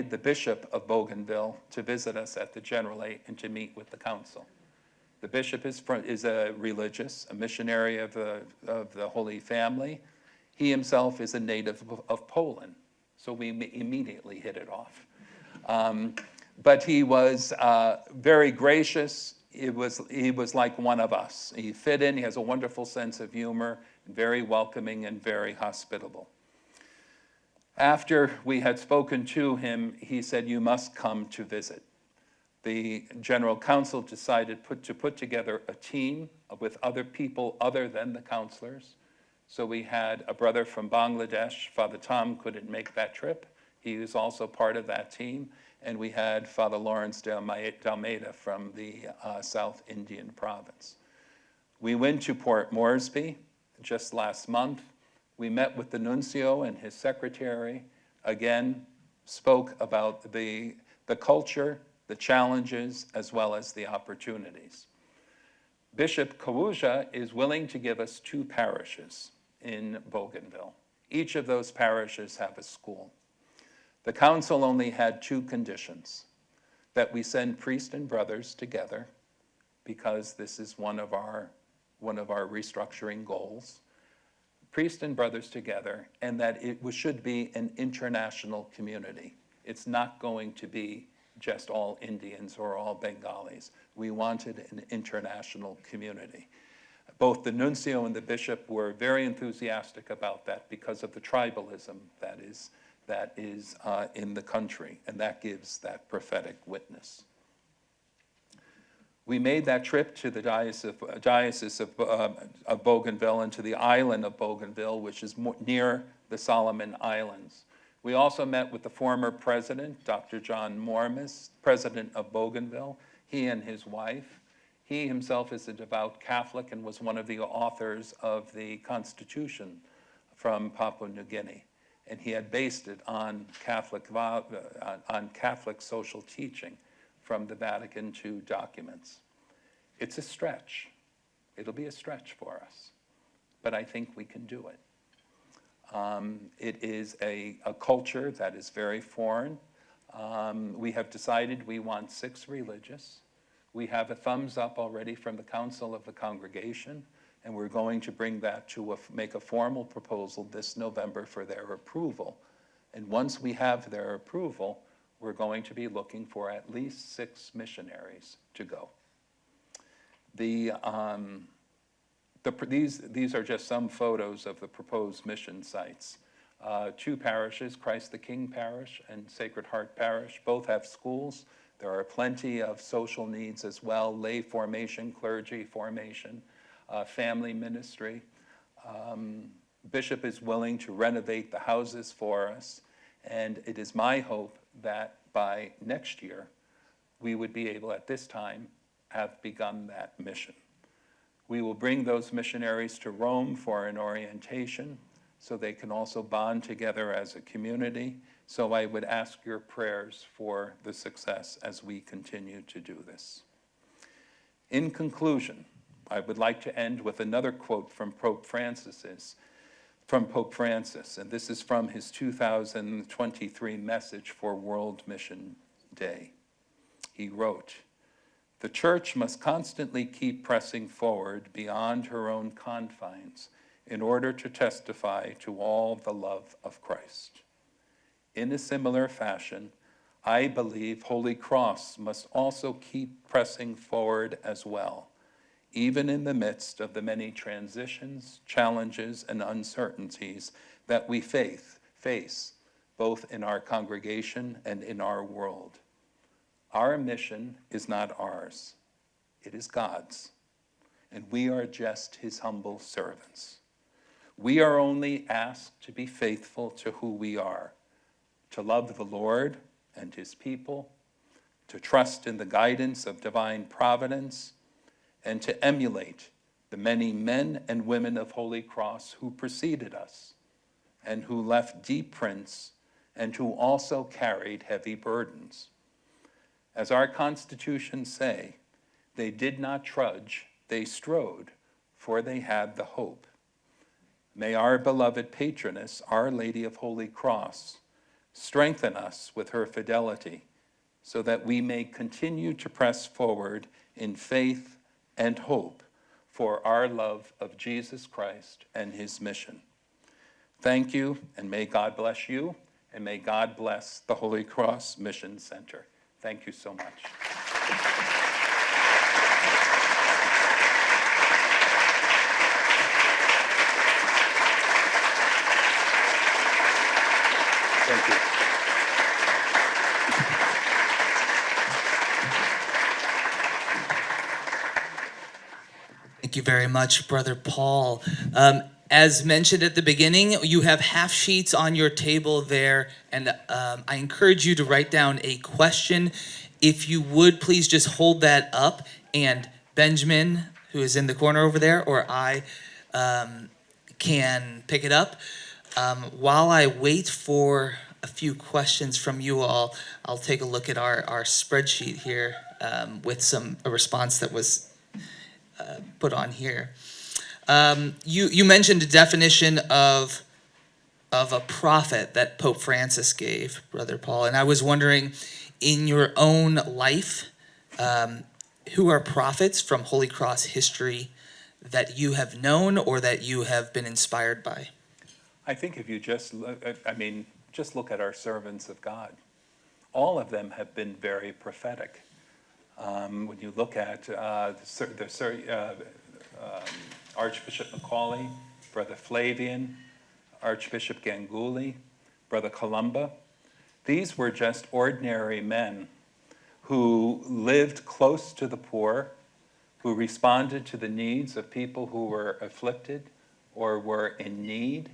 the Bishop of Bougainville to visit us at the Generalate and to meet with the council. The bishop is a religious, a missionary of the Holy Family. He himself is a native of Poland, so we immediately hit it off. But he was very gracious. He was like one of us. He fit in, he has a wonderful sense of humor, very welcoming and very hospitable. After we had spoken to him, he said, you must come to visit. The General Council decided to put together a team with other people other than the counselors. So we had a brother from Bangladesh. Father Tom couldn't make that trip. He was also part of that team. And we had Father Lawrence Dalmeda from the South Indian province. We went to Port Moresby just last month. We met with the nuncio and his secretary, again, spoke about the culture, the challenges, as well as the opportunities. Bishop Kawuja is willing to give us 2 parishes in Bougainville. Each of those parishes have a school. The council only had 2 conditions: that we send priests and brothers together, because this is one of our restructuring goals, priests and brothers together, and that it should be an international community. It's not going to be just all Indians or all Bengalis. We wanted an international community. Both the nuncio and the bishop were very enthusiastic about that because of the tribalism that is in the country, and that gives that prophetic witness. We made that trip to the Diocese of Bougainville and to the island of Bougainville, which is near the Solomon Islands. We also met with the former president, Dr. John Mormis, president of Bougainville, he and his wife. He himself is a devout Catholic and was one of the authors of the Constitution from Papua New Guinea. and he had based it on Catholic social teaching from the Vatican II documents. It's a stretch. It'll be a stretch for us, but I think we can do it. It is a culture that is very foreign. We have decided we want 6 religious. We have a thumbs up already from the Council of the Congregation, and we're going to bring that to make a formal proposal this November for their approval. And once we have their approval, we're going to be looking for at least 6 missionaries to go. These are just some photos of the proposed mission sites. 2 parishes, Christ the King Parish and Sacred Heart Parish, both have schools. There are plenty of social needs as well, lay formation, clergy formation, family ministry. Bishop is willing to renovate the houses for us, and it is my hope that by next year, we would be able at this time have begun that mission. We will bring those missionaries to Rome for an orientation so they can also bond together as a community. So I would ask your prayers for the success as we continue to do this. In conclusion, I would like to end with another quote from Pope Francis, and this is from his 2023 message for World Mission Day. He wrote, "The Church must constantly keep pressing forward beyond her own confines in order to testify to all the love of Christ. In a similar fashion, I believe Holy Cross must also keep pressing forward as well, even in the midst of the many transitions, challenges, and uncertainties that we face, both in our congregation and in our world. Our mission is not ours, it is God's, and we are just his humble servants. We are only asked to be faithful to who we are, to love the Lord and his people, to trust in the guidance of divine providence, and to emulate the many men and women of Holy Cross who preceded us and who left deep prints and who also carried heavy burdens. As our constitutions say, they did not trudge, they strode, for they had the hope. May our beloved patroness, Our Lady of Holy Cross, strengthen us with her fidelity so that we may continue to press forward in faith and hope for our love of Jesus Christ and his mission. Thank you, and may God bless you, and may God bless the Holy Cross Mission Center. Thank you so much. Thank you. Thank you very much, Brother Paul. As mentioned at the beginning, you have half sheets on your table there, and I encourage you to write down a question. If you would, please just hold that up, and Benjamin, who is in the corner over there, or I can pick it up. While I wait for a few questions from you all, I'll take a look at our spreadsheet here with a response that was put on here. You mentioned a definition of a prophet that Pope Francis gave, Brother Paul, and I was wondering, in your own life, who are prophets from Holy Cross history that you have known or that you have been inspired by? I think if you just look, just look at our servants of God. All of them have been very prophetic. When you look at Archbishop Macaulay, Brother Flavian, Archbishop Ganguly, Brother Columba, these were just ordinary men who lived close to the poor, who responded to the needs of people who were afflicted or were in need.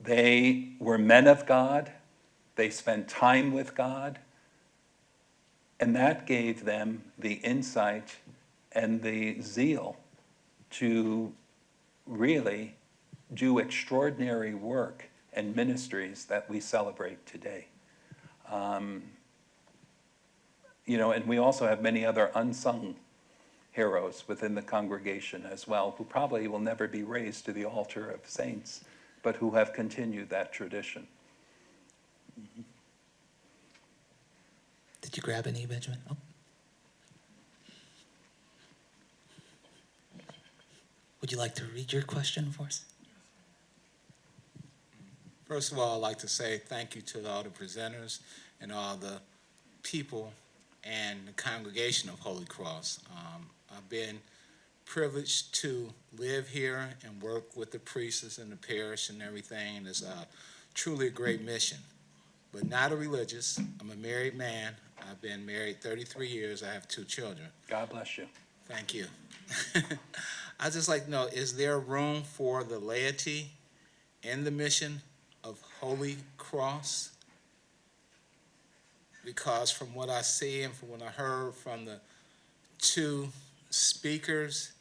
They were men of God. They spent time with God. And that gave them the insight and the zeal to really do extraordinary work and ministries that we celebrate today. You know, and we also have many other unsung heroes within the congregation as well, who probably will never be raised to the altar of saints, but who have continued that tradition. Did you grab any, Benjamin? Oh. Would you like to read your question for us? First of all, I'd like to say thank you to all the presenters and all the people and the congregation of Holy Cross. I've been privileged to live here and work with the priests in the parish and everything, and it's truly a great mission. But not a religious. I'm a married man. I've been married 33 years. I have 2 children. God bless you. Thank you. I'd just like to know, is there room for the laity in the mission of Holy Cross? Because from what I see and from what I heard from the 2 speakers,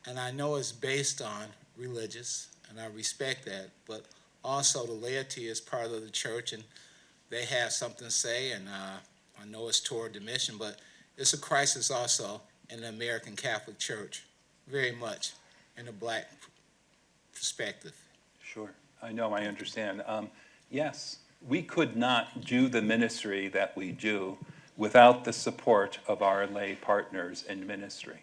and I know it's based on religious, and I respect that, but also the laity is part of the church, and they have something to say, and I know it's toward the mission, but it's a crisis also in the American Catholic Church, very much in a Black perspective. Sure. I know, I understand. Yes, we could not do the ministry that we do without the support of our lay partners in ministry.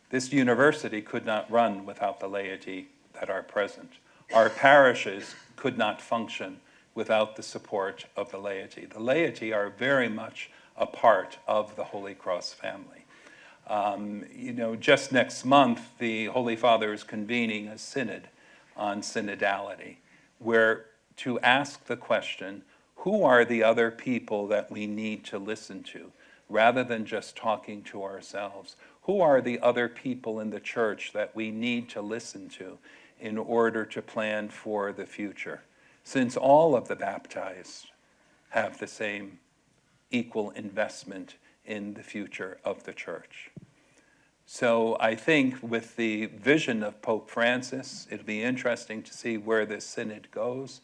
This university could not run without the laity that are present. Our parishes could not function without the support of the laity. The laity are very much a part of the Holy Cross family. You know, just next month, the Holy Father is convening a synod on synodality, where to ask the question, who are the other people that we need to listen to, rather than just talking to ourselves? Who are the other people in the church that we need to listen to in order to plan for the future? Since all of the baptized have the same equal investment in the future of the church. So I think with the vision of Pope Francis, it'll be interesting to see where this synod goes.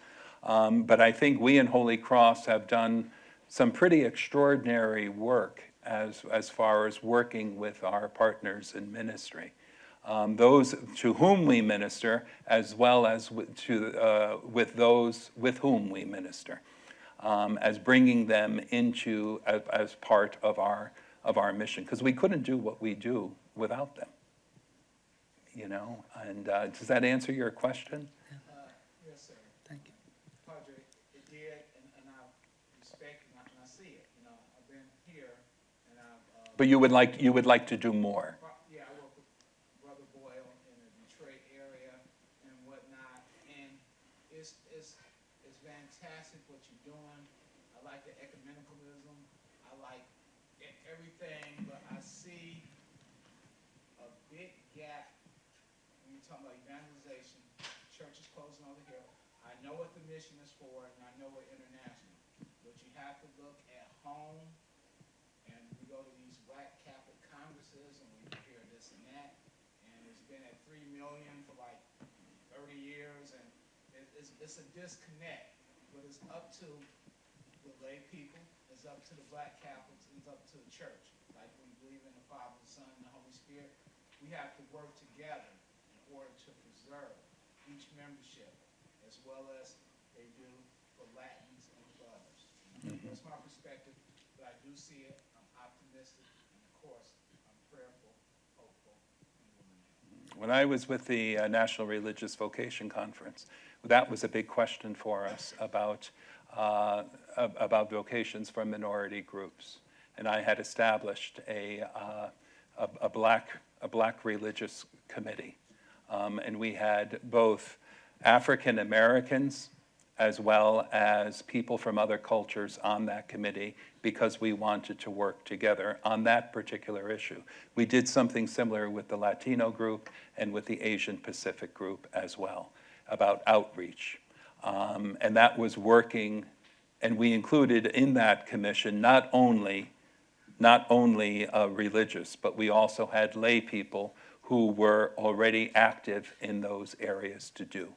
But I think we in Holy Cross have done some pretty extraordinary work as far as working with our partners in ministry. Those to whom we minister, as well as with those with whom we minister, as bringing them into as part of our mission, because we couldn't do what we do without them. You know, and does that answer your question? Yes, sir. Thank you. Padre, it did, and I respect it, and I see it. You know, I've been here, and I've... But you would like to do more. Yeah, I work with Brother Boyle in the Detroit area and whatnot, and it's fantastic what you're doing. I like the ecumenicalism. I like everything, but I see a big gap when you're talking about evangelization. Church is closing over here. I know what the mission is for, and I know what international. But you have to look at home, and we go to these Black Catholic congresses, and we hear this and that, and it's been at 3 million for like 30 years, and it's a disconnect. But it's up to the lay people, it's up to the Black Catholics, it's up to the church. Like we believe in the Father, the Son, and the Holy Spirit, we have to work together in order to preserve each membership, as well as they do for Latins and for others. That's my perspective, but I do see it. I'm optimistic, and of course, I'm prayerful, hopeful, and willing. When I was with the National Religious Vocation Conference, that was a big question for us about vocations for minority groups. And I had established a black religious committee. And we had both African Americans as well as people from other cultures on that committee, because we wanted to work together on that particular issue. We did something similar with the Latino group and with the Asian Pacific group as well, about outreach. And that was working, and we included in that commission not only religious, but we also had lay people who were already active in those areas to do.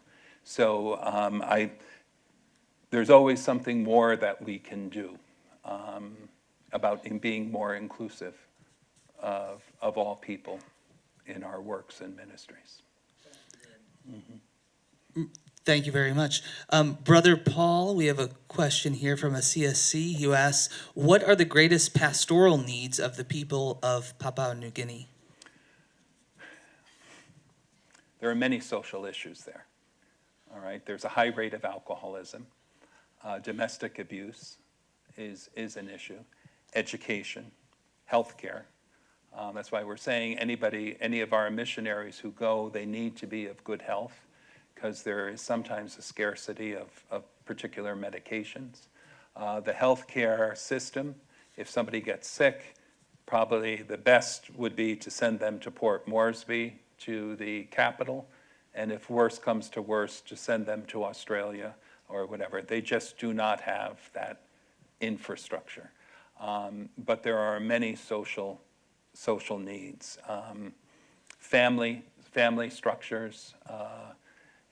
So there's always something more that we can do about being more inclusive of all people in our works and ministries. Thank you very much. Brother Paul, we have a question here from a C.S.C. who asks, what are the greatest pastoral needs of the people of Papua New Guinea? There are many social issues there. All right, there's a high rate of alcoholism. Domestic abuse is an issue. Education, healthcare. That's why we're saying any of our missionaries who go, they need to be of good health, because there is sometimes a scarcity of particular medications. The healthcare system, if somebody gets sick, probably the best would be to send them to Port Moresby, to the capital, and if worse comes to worse, to send them to Australia or whatever. They just do not have that infrastructure. But there are many social needs. Family structures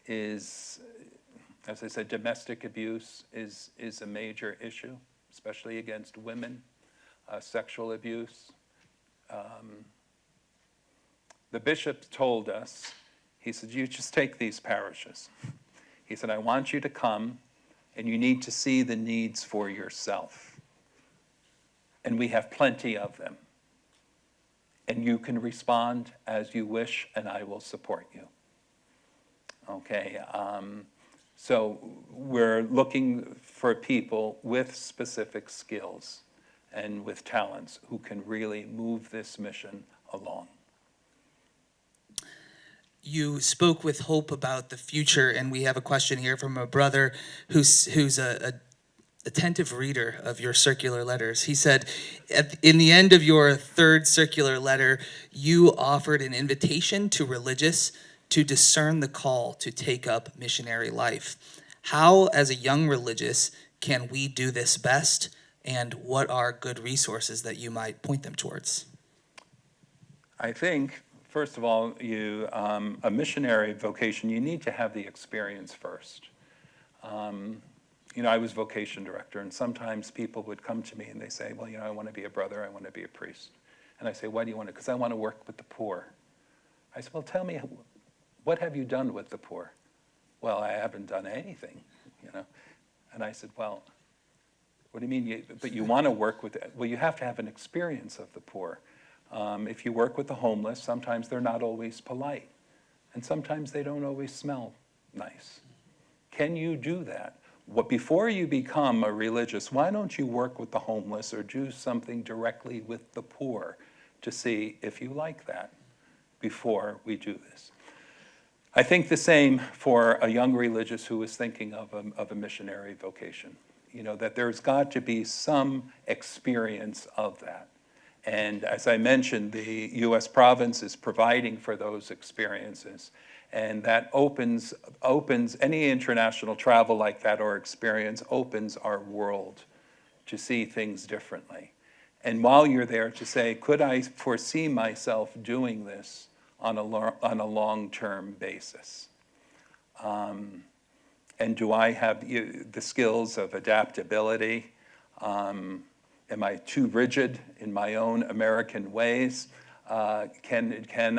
is, as I said, domestic abuse is a major issue, especially against women. Sexual abuse. The bishop told us, he said, you just take these parishes. He said, I want you to come and you need to see the needs for yourself. And we have plenty of them. And you can respond as you wish, and I will support you. Okay, so we're looking for people with specific skills and with talents who can really move this mission along. You spoke with hope about the future, and we have a question here from a brother who's a attentive reader of your circular letters. He said, in the end of your third circular letter, you offered an invitation to religious to discern the call to take up missionary life. How, as a young religious, can we do this best, and what are good resources that you might point them towards? I think, first of all, a missionary vocation, you need to have the experience first. I was Vocation Director, and sometimes people would come to me and they say, well, I want to be a brother, I want to be a priest. And I say, why do you want to? Because I want to work with the poor. I said, well, tell me, what have you done with the poor? Well, I haven't done anything, And I said, well, what do you mean? But you want to work with it? Well, you have to have an experience of the poor. If you work with the homeless, sometimes they're not always polite. And sometimes they don't always smell nice. Can you do that? Before you become a religious, why don't you work with the homeless or do something directly with the poor to see if you like that before we do this? I think the same for a young religious who is thinking of a missionary vocation. That there's got to be some experience of that. And as I mentioned, the U.S. province is providing for those experiences. And that opens any international travel like that or experience opens our world to see things differently. And while you're there, to say, could I foresee myself doing this on a long-term basis? And do I have the skills of adaptability? Am I too rigid in my own American ways? Can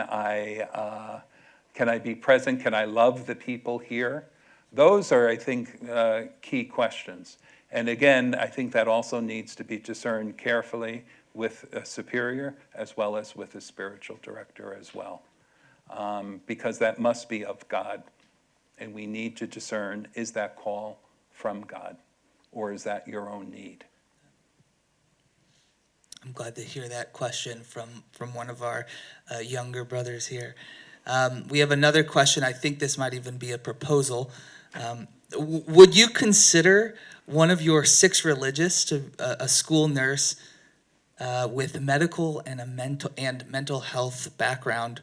I be present? Can I love the people here? Those are, I think, key questions. And again, I think that also needs to be discerned carefully with a superior as well as with a spiritual director as well. Because that must be of God. And we need to discern, is that call from God? Or is that your own need? I'm glad to hear that question from one of our younger brothers here. We have another question. I think this might even be a proposal. Would you consider one of your 6 religious to a school nurse with medical and mental health background,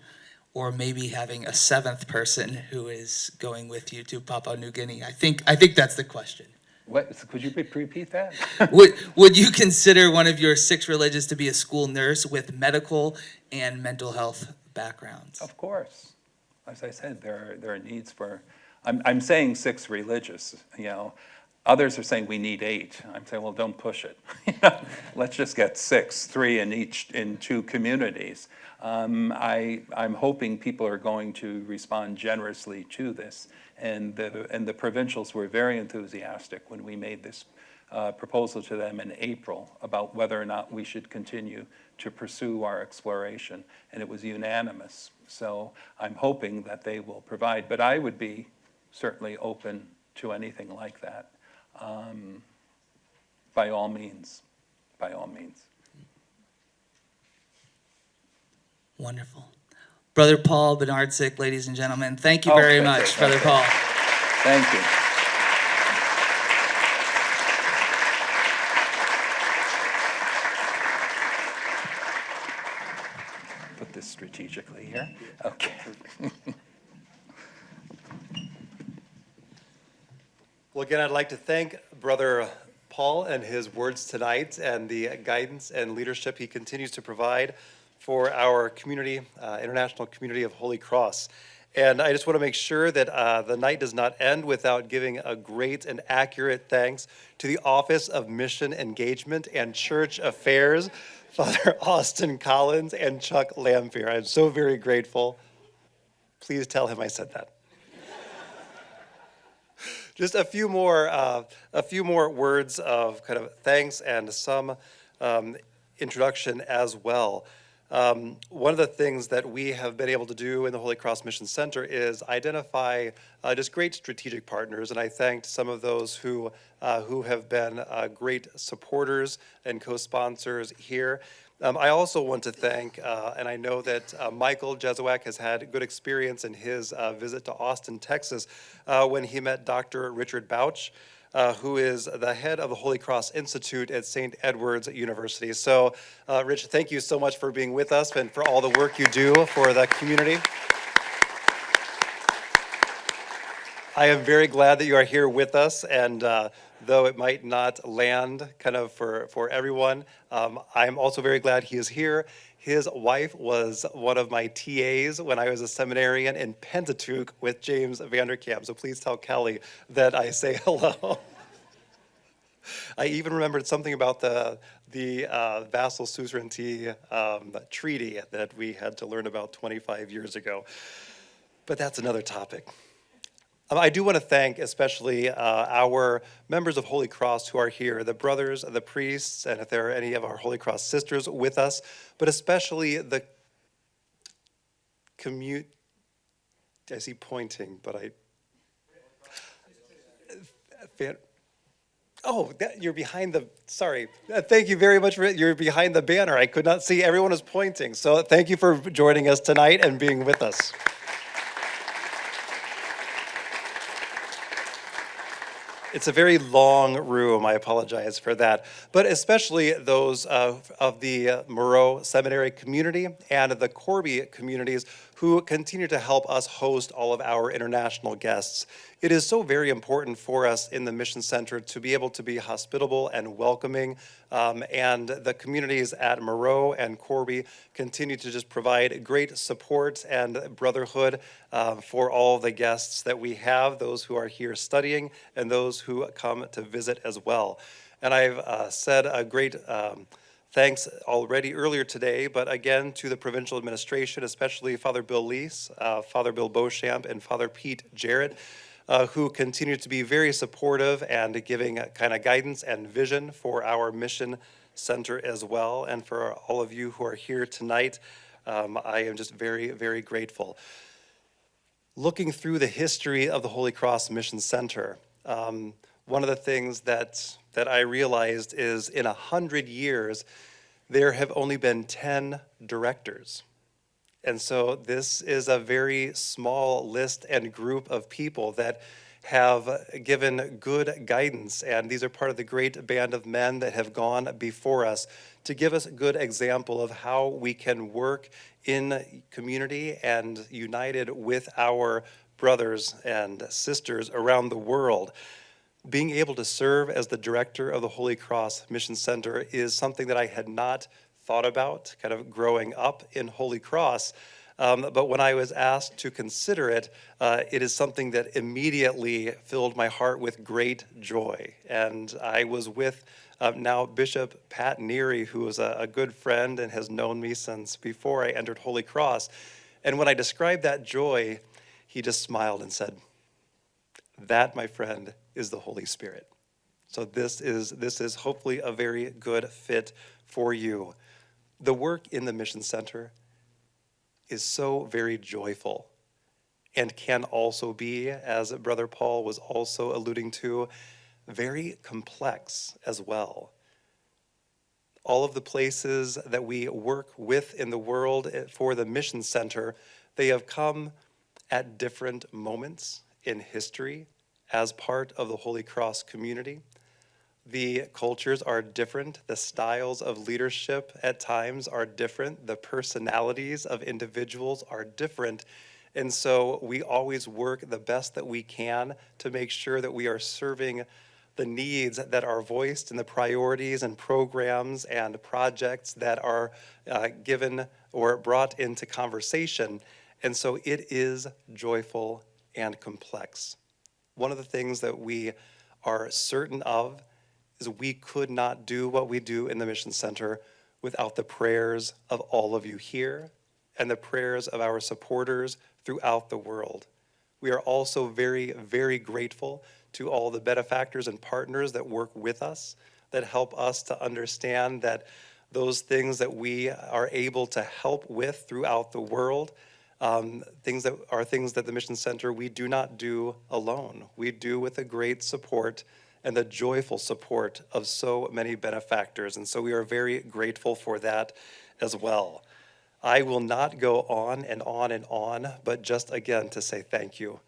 or maybe having a 7th person who is going with you to Papua New Guinea? I think that's the question. What? Could you repeat that? Would you consider one of your 6 religious to be a school nurse with medical and mental health backgrounds. Of course. As I said, there are needs for, I'm saying 6 religious, you know. Others are saying we need 8. I'm saying, well, don't push it. Let's just get 6, 3 in 2 communities. I'm hoping people are going to respond generously to this. And the provincials were very enthusiastic when we made this proposal to them in April about whether or not we should continue to pursue our exploration, and it was unanimous. So I'm hoping that they will provide, but I would be certainly open to anything like that. By all means, by all means. Wonderful. Brother Paul Bednarczyk, ladies and gentlemen, thank you very much, Brother Okay. Paul. Thank you. Put this strategically here. Okay. Well, again, I'd like to thank Brother Paul and his words tonight and the guidance and leadership he continues to provide for our community, international community of Holy Cross. And I just want to make sure that the night does not end without giving a great and accurate thanks to the Office of Mission Engagement and Church Affairs, Father Austin Collins and Chuck Lamphere. I'm so very grateful. Please tell him I said that. Just a few more words of kind of thanks and some introduction as well. One of the things that we have been able to do in the Holy Cross Mission Center is identify just great strategic partners, and I thanked some of those who have been great supporters and co-sponsors here. I also want to thank, and I know that Michael Jesuak has had good experience in his visit to Austin, Texas, when he met Dr. Richard Bouch, who is the head of the Holy Cross Institute at St. Edward's University. So, Rich, thank you so much for being with us and for all the work you do for the community. I am very glad that you are here with us, and though it might not land kind of for everyone, I'm also very glad he is here. His wife was one of my TAs when I was a seminarian in Pentateuch with James Vanderkamp, so please tell Kelly that I say hello. I even remembered something about the vassal suzerainty treaty that we had to learn about 25 years ago, but that's another topic. I do want to thank especially our members of Holy Cross who are here, the brothers, the priests, and if there are any of our Holy Cross sisters with us, but especially the commute. I see pointing, but you're behind the, sorry. Thank you very much you're behind the banner. I could not see, everyone is pointing. So thank you for joining us tonight and being with us. It's a very long room, I apologize for that. But especially those of the Moreau Seminary community and the Corby communities who continue to help us host all of our international guests. It is so very important for us in the Mission Center to be able to be hospitable and welcoming, and the communities at Moreau and Corby continue to just provide great support and brotherhood for all the guests that we have, those who are here studying and those who come to visit as well. And I've said a great thanks already earlier today, but again to the provincial administration, especially Father Bill Leese, Father Bill Beauchamp, and Father Pete Jarrett, who continue to be very supportive and giving kind of guidance and vision for our mission center as well. And for all of you who are here tonight, I am just very, very grateful. Looking through the history of the Holy Cross Mission Center, one of the things that I realized is in 100 years, there have only been 10 directors. And so this is a very small list and group of people that have given good guidance. And these are part of the great band of men that have gone before us to give us a good example of how we can work in community and united with our brothers and sisters around the world. Being able to serve as the director of the Holy Cross Mission Center is something that I had not thought about kind of growing up in Holy Cross. But when I was asked to consider it, it is something that immediately filled my heart with great joy. And I was with now Bishop Pat Neary, who is a good friend and has known me since before I entered Holy Cross. And when I described that joy, he just smiled and said, "That, my friend, is the Holy Spirit." So this is hopefully a very good fit for you. The work in the Mission Center is so very joyful and can also be, as Brother Paul was also alluding to, very complex as well. All of the places that we work with in the world for the Mission Center, they have come at different moments in history as part of the Holy Cross community. The cultures are different. The styles of leadership at times are different. The personalities of individuals are different. And so we always work the best that we can to make sure that we are serving the needs that are voiced in the priorities and programs and projects that are given or brought into conversation. And so it is joyful and complex. One of the things that we are certain of is we could not do what we do in the Mission Center without the prayers of all of you here and the prayers of our supporters throughout the world. We are also very, very grateful to all the benefactors and partners that work with us, that help us to understand that those things that we are able to help with throughout the world, things that the Mission Center we do not do alone. We do with the great support and the joyful support of so many benefactors. And so we are very grateful for that as well. I will not go on and on and on, but just again to say thank you.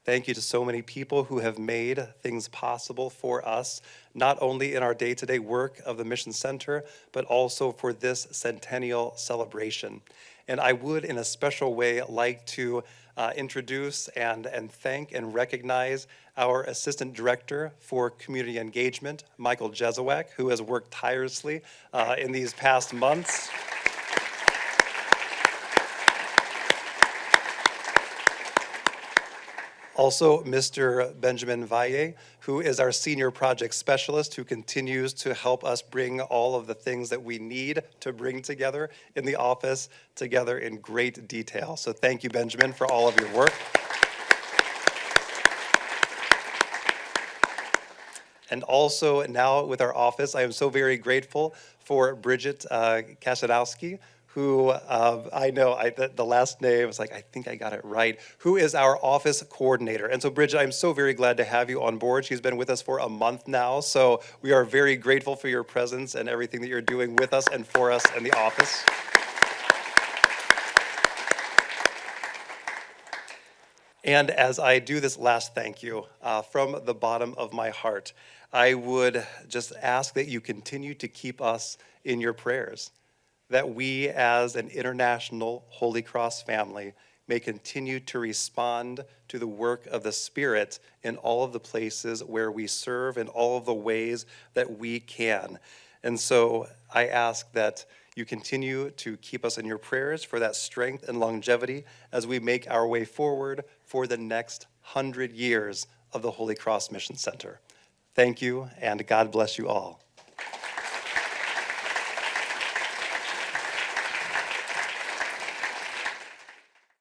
Thank you to so many people who have made things possible for us, not only in our day-to-day work of the Mission Center, but also for this Centennial celebration. And I would, in a special way, like to introduce and thank and recognize our Assistant Director for Community Engagement, Michael Jesuak, who has worked tirelessly in these past months. Also, Mr. Benjamin Valle, who is our Senior Project Specialist, who continues to help us bring all of the things that we need to bring together in the office together in great detail. So thank you, Benjamin, for all of your work. And also now with our office, I am so very grateful for Bridget Kasadowski, who I know, the last name was like, I think I got it right, who is our office coordinator. And so Bridget, I'm so very glad to have you on board. She's been with us for a month now, so we are very grateful for your presence and everything that you're doing with us and for us in the office. And as I do this last thank you from the bottom of my heart, I would just ask that you continue to keep us in your prayers, that we as an international Holy Cross family may continue to respond to the work of the Spirit in all of the places where we serve, in all of the ways that we can. And so I ask that you continue to keep us in your prayers for that strength and longevity as we make our way forward for the next 100 years of the Holy Cross Mission Center. Thank you, and God bless you all.